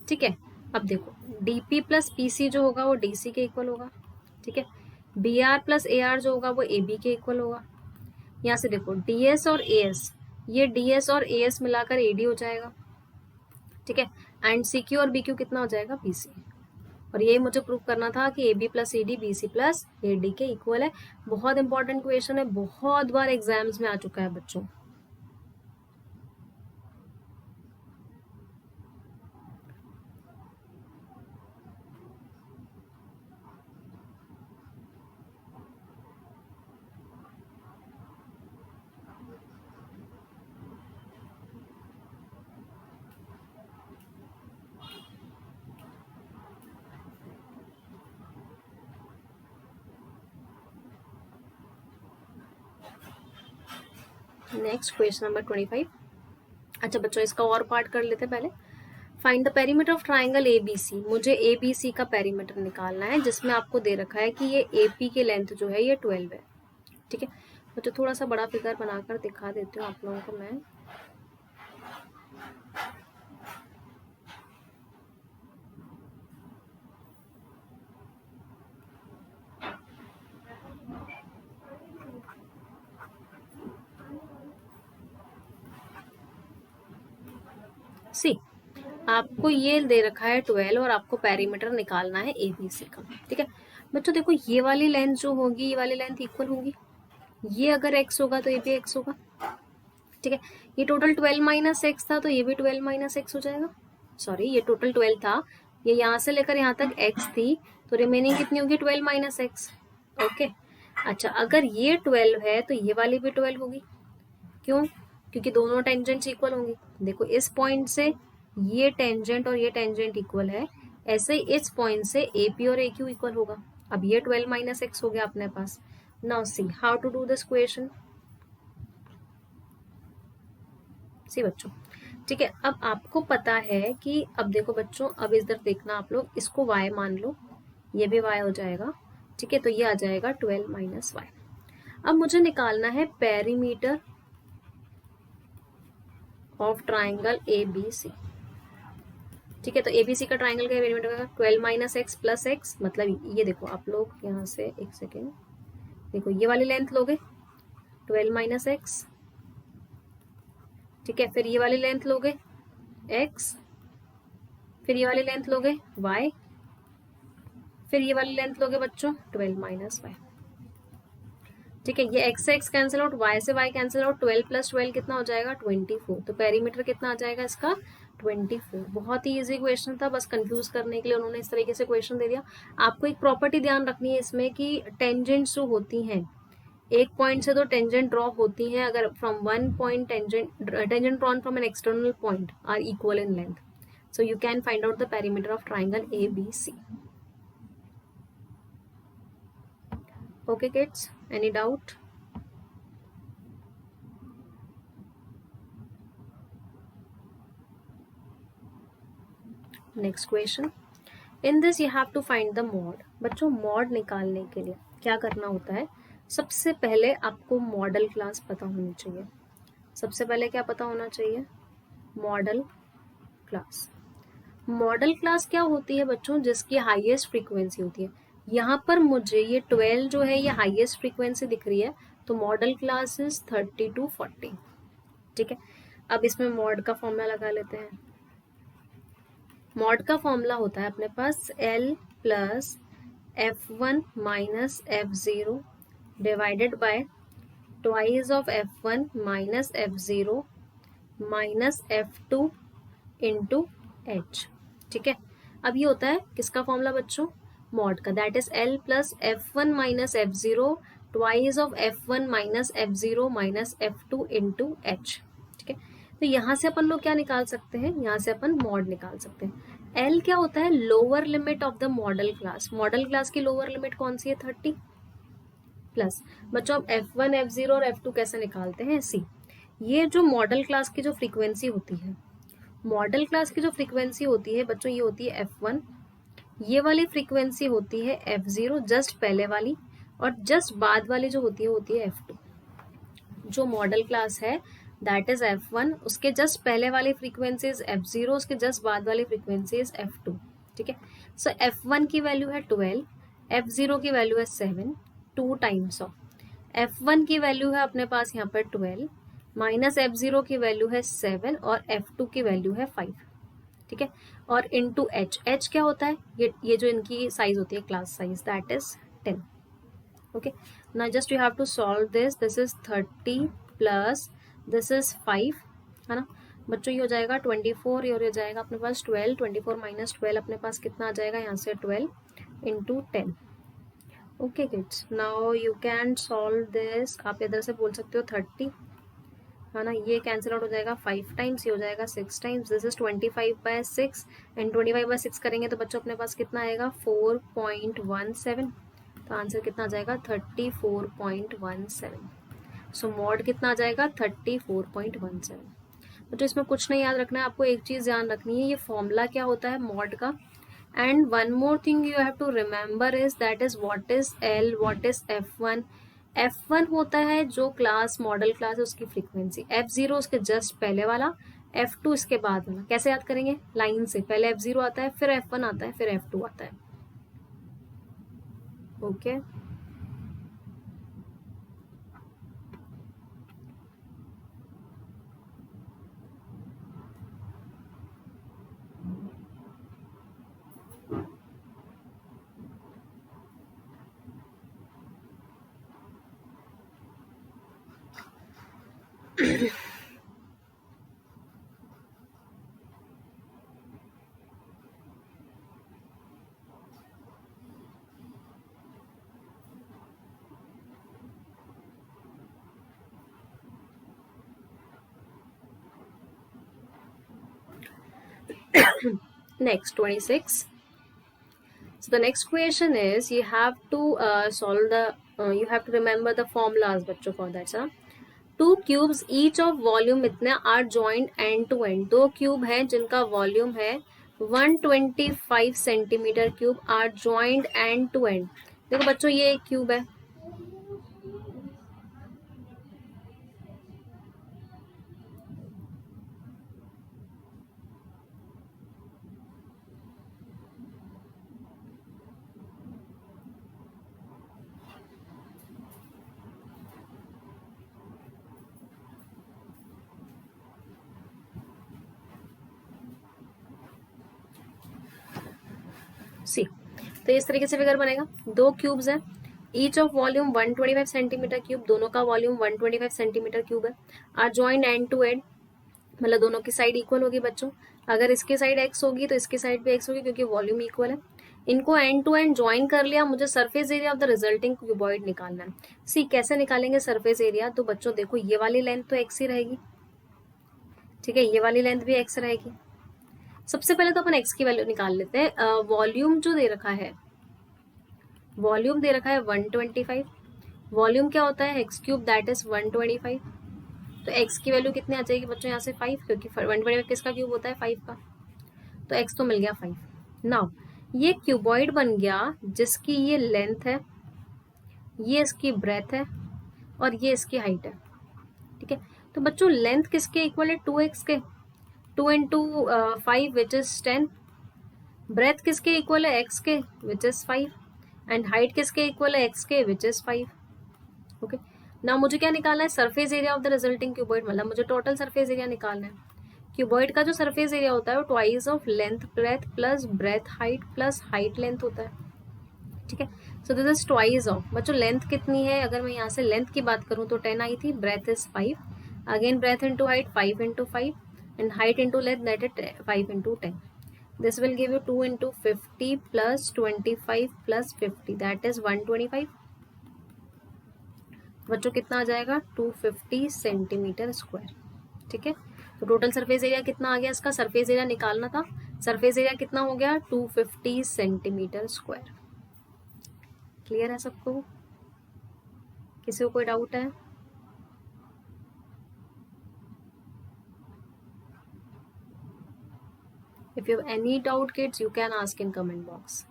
ठीक है, अब देखो डीपी प्लस पीसी जो होगा वो डीसी के इक्वल होगा। ठीक है, B R plus A R जो होगा वो ए बी के इक्वल होगा। यहाँ से देखो डीएस और ए एस, ये डीएस और ए एस मिलाकर एडी हो जाएगा। ठीक है, एंड सी क्यू और बी क्यू कितना हो जाएगा? पीसी। और ये मुझे प्रूव करना था कि A B plus C D B C plus A D के इक्वल है। बहुत इंपॉर्टेंट क्वेश्चन है, बहुत बार एग्जाम्स में आ चुका है बच्चों। Next question number 25। अच्छा बच्चों, इसका और पार्ट कर लेते हैं पहले। Find the perimeter of triangle A B C. मुझे ए बी सी का पेरीमीटर निकालना है, जिसमें आपको दे रखा है कि ये ए पी की लेंथ जो है ये 12 है। ठीक है, तो थोड़ा सा बड़ा फिगर बनाकर दिखा देती हूँ आप लोगों को मैं। सी, आपको ये दे रखा है 12 और आपको पेरीमीटर निकालना है ए बी सी का। ठीक है बच्चों, देखो ये वाली लेंथ जो होगी, ये वाली लेंथ इक्वल होगी। ये अगर x होगा तो ये भी x होगा। ठीक है, ये टोटल 12 माइनस एक्स था, तो ये भी 12 माइनस एक्स हो जाएगा। सॉरी, ये टोटल 12 था, ये यहाँ से लेकर यहाँ तक x थी, तो रिमेनिंग कितनी होगी 12 माइनस एक्स। ओके, अच्छा अगर ये 12 है तो ये वाली भी 12 होगी। क्यों? क्योंकि दोनों टेंजेंट्स इक्वल होंगी। देखो इस पॉइंट से ये टेंजेंट और ये टेंजेंट इक्वल है, ऐसे ही इस पॉइंट से ए पी और ए क्यू इक्वल होगा। अब ये 12 माइनस एक्स हो गया अपने पास। Now see how to do this question. See बच्चों, ठीक है, अब आपको पता है कि अब देखो बच्चों, अब इधर देखना आप लोग, इसको y मान लो, ये भी y हो जाएगा। ठीक है, तो ये आ जाएगा 12 माइनस वाई। अब मुझे निकालना है perimeter of triangle A B C. ठीक है, तो ए बी सी का ट्राइंगल का पेरीमीटर होगा 12 माइनस एक्स प्लस एक्स। मतलब ये देखो आप लोग यहाँ से एक सेकेंड, देखो ये वाली लेंथ लोगे 12 माइनस एक्स। ठीक है, फिर ये वाली लेंथ लोगे x, फिर ये वाली लेंथ लोगे y, फिर ये वाली लेंथ लोगे बच्चों 12 माइनस वाई। ठीक है, ये x से x कैंसिल आउट, y से y कैंसिल आउट, 12 प्लस 12 कितना हो जाएगा 24। तो पेरीमीटर कितना आ जाएगा इसका 24। बहुत ही इजी क्वेश्चन था, बस कंफ्यूज करने के लिए उन्होंने इस तरीके से क्वेश्चन दे दिया। आपको एक प्रॉपर्टी ध्यान रखनी है इसमें कि टेंजेंट्स जो होती हैं, एक पॉइंट से तो टेंजेंट ड्रॉ होती हैं, अगर from one point tangent drawn from an external point are equal in length, so you can find out the perimeter of triangle ABC. Okay kids, any doubt? Next question. In this you have to find the mod. बच्चों mod निकालने के लिए क्या करना होता है, सबसे पहले आपको मॉडल क्लास पता होनी चाहिए। सबसे पहले क्या पता होना चाहिए, मॉडल क्लास। मॉडल क्लास क्या होती है बच्चों, जिसकी हाईएस्ट फ्रीक्वेंसी होती है। यहाँ पर मुझे ये 12 जो है ये हाईएस्ट फ्रीक्वेंसी दिख रही है, तो मॉडल क्लास इज 30 to 40। ठीक है, अब इसमें मॉड का फॉर्मूला लगा लेते हैं। मॉड का फॉर्मूला होता है अपने पास L plus F1 minus F0 divided by twice of F1 minus F0 minus F2 into H। ठीक है, अब ये होता है किसका फॉर्मूला बच्चों, मॉड का, that is L plus F1 minus F0 twice of F1 minus F0 minus F2 into H। ठीक है, तो यहाँ से अपन लोग क्या निकाल सकते हैं, यहाँ से अपन मॉड निकाल सकते हैं। L क्या होता है, lower limit of the model class. Model class की लोअर लिमिट कौन सी है 30 प्लस। बच्चों अब F1 F0 और F2 कैसे निकालते हैं, सी, ये जो मॉडल क्लास की जो फ्रीक्वेंसी होती है, मॉडल क्लास की जो फ्रीक्वेंसी होती है बच्चों, ये होती है F1, ये वाली फ्रीक्वेंसी होती है F0 जस्ट पहले वाली, और जस्ट बाद वाली जो होती है F2। जो मॉडल क्लास है दैट इज F1, उसके जस्ट पहले वाली फ्रीक्वेंसी इज F0, उसके जस्ट बाद वाली फ्रीक्वेंसी इज F2। ठीक है, सो F1 की वैल्यू है 12, F0 की वैल्यू है 7, 2 टाइम्स ऑफ F1 की वैल्यू है अपने पास यहाँ पर 12 माइनस F0 की वैल्यू है 7 और F2 की वैल्यू है 5। ठीक है, और इंटू एच, एच क्या होता है, ये जो इनकी साइज होती है class size, that is 10। Okay, now just you have to solve this is 30 plus this is 5, है ना बच्चों, ये हो जाएगा 24, ये हो जाएगा अपने पास 12, 24 माइनस 12 अपने पास कितना आ जाएगा यहाँ से 12 into 10। Okay kids, now you can solve this, आप इधर से बोल सकते हो 30, है ना, ये कैंसिल आउट हो जाएगा 5 टाइम्स, ये हो जाएगा 6 टाइम्स, दिस इज 25/6 एंड 25/6 करेंगे तो बच्चों अपने पास कितना आएगा 4.17, तो आंसर कितना आ जाएगा 34.17। सो मॉड कितना आ जाएगा 34.17। तो इसमें कुछ नहीं याद रखना है आपको, एक चीज ध्यान रखनी है, ये फॉर्मूला क्या होता है मॉड का, and one more thing you have to remember is that is what is L, what is F1। F1 होता है जो क्लास मॉडल क्लास है उसकी फ्रीक्वेंसी, F0 उसके जस्ट पहले वाला, F2 इसके बाद वाला। कैसे याद करेंगे, लाइन से, पहले F0 आता है, फिर F1 आता है, फिर F2 आता है। Okay next 26. So the next question is you have to solve the you have to remember the formulas बच्चों for that, sir. Two cubes each of volume इतने are joint end to end, दो cube हैं जिनका volume है 125 centimetre cube, are joint end to end. देखो बच्चों ये एक क्यूब है, सी, तो इस तरीके से फिगर बनेगा, दो क्यूब्स हैं, each of volume 125 centimetre cube, दोनों का वॉल्यूम 125 सेंटीमीटर क्यूब है, are joint end to end, मतलब दोनों की साइड इक्वल होगी बच्चों, अगर इसकी साइड एक्स होगी तो इसकी साइड भी एक्स होगी क्योंकि वॉल्यूम इक्वल है। इनको एंड टू एंड ज्वाइन कर लिया, मुझे surface area of the resulting cuboid निकालना है। सी कैसे निकालेंगे सरफेस एरिया, तो बच्चों देखो ये वाली लेंथ तो एक्स ही रहेगी, ठीक है, ये वाली लेंथ भी एक्स रहेगी। सबसे पहले तो अपन एक्स की वैल्यू निकाल लेते हैं। वॉल्यूम जो दे रखा है, वॉल्यूम दे रखा है 125, वॉल्यूम क्या होता है एक्स क्यूब, दैट इज 125, तो एक्स की वैल्यू कितनी आ जाएगी बच्चों यहाँ से 5, क्योंकि 125 किसका क्यूब होता है 5 का, तो एक्स तो मिल गया 5। नाउ ये क्यूबॉइड बन गया जिसकी ये लेंथ है, ये इसकी ब्रेथ है और ये इसकी हाइट है, ठीक है। तो बच्चों लेंथ किसके इक्वल है 2x के, 2 इंटू 5 विच इज 10, ब्रेथ किसके इक्वल है x के विच इज 5, एंड हाइट किसके इक्वल है x के विच इज 5। ओके, ना मुझे क्या निकालना है surface area of the resulting cuboid, मतलब मुझे टोटल सरफेस एरिया निकालना है। क्यूबॉइड का जो सरफेस एरिया होता है वो twice of length breadth plus breadth height plus height length होता है, ठीक है। So this is twice of, बच्चों लेंथ कितनी है, अगर मैं यहाँ से लेंथ की बात करूँ तो 10 आई थी, breadth is 5, again breadth into height 5 into 5 and height into length that is 5 into 10, this will give you 2 into 50 plus 25 plus 50 that is 125। बच्चों कितना आ जाएगा 250 सेंटीमीटर स्क्वायर, ठीक है। तो टोटल सरफेस एरिया कितना आ गया, इसका सरफेस एरिया निकालना था, सरफेस एरिया कितना हो गया 250 सेंटीमीटर स्क्वायर। क्लियर है सबको, किसी को कोई डाउट है? If you have any doubt kids you can ask in comment box.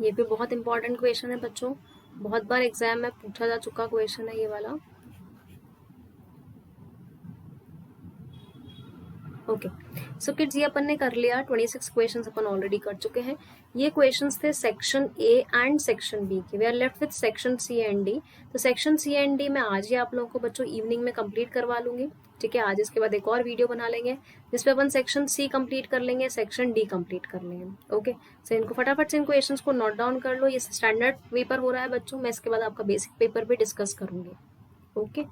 ये भी बहुत इंपॉर्टेंट क्वेश्चन है बच्चों, बहुत बार एग्जाम में पूछा जा चुका क्वेश्चन है ये वाला। ओके सो किड्स ये अपन ने कर लिया 26 क्वेश्चंस अपन ऑलरेडी कर चुके हैं। ये क्वेश्चंस थे section A and section B के। We are left with section C and D. तो सेक्शन सी एंड डी मैं आज ही आप लोगों को बच्चों इवनिंग में कंप्लीट करवा लूंगी, ठीक है। आज इसके बाद एक और वीडियो बना लेंगे जिसपे अपन सेक्शन सी कंप्लीट कर लेंगे, सेक्शन डी कंप्लीट कर लेंगे। ओके सो इनको फटाफट से इन क्वेश्चंस को नोट डाउन कर लो। ये स्टैंडर्ड पेपर हो रहा है बच्चों, मैं इसके बाद आपका बेसिक पेपर भी डिस्कस करूंगी। Okay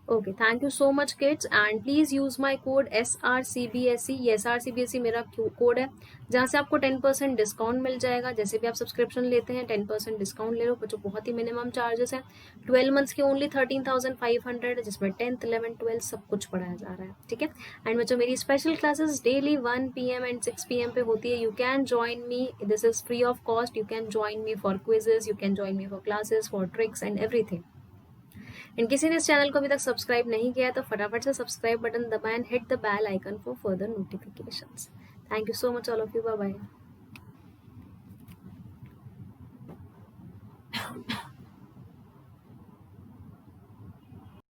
okay thank you so much kids and please use my code SRCBSE। ये SRCBSE मेरा कोड है जहाँ से आपको 10% डिस्काउंट मिल जाएगा। जैसे भी आप सब्सक्रिप्शन लेते हैं 10% डिस्काउंट ले लो बच्चों, बहुत ही मिनिमम चार्जेस हैं। 12 मंथ्स के ओनली 13,500 जिसमें 10th 11th 12th सब कुछ पढ़ाया जा रहा है, ठीक है। एंड बच्चों मेरी special classes daily 1 PM and 6 PM पे होती है। You can join me, this is free of cost. You can join me for quizzes, you can join me for classes, for tricks and everything. And किसी ने इस channel को अभी तक subscribe नहीं किया है तो फटाफट से सब्सक्राइब बटन दबाएं and hit the bell icon for further notifications. Thank you so much all of you, bye bye.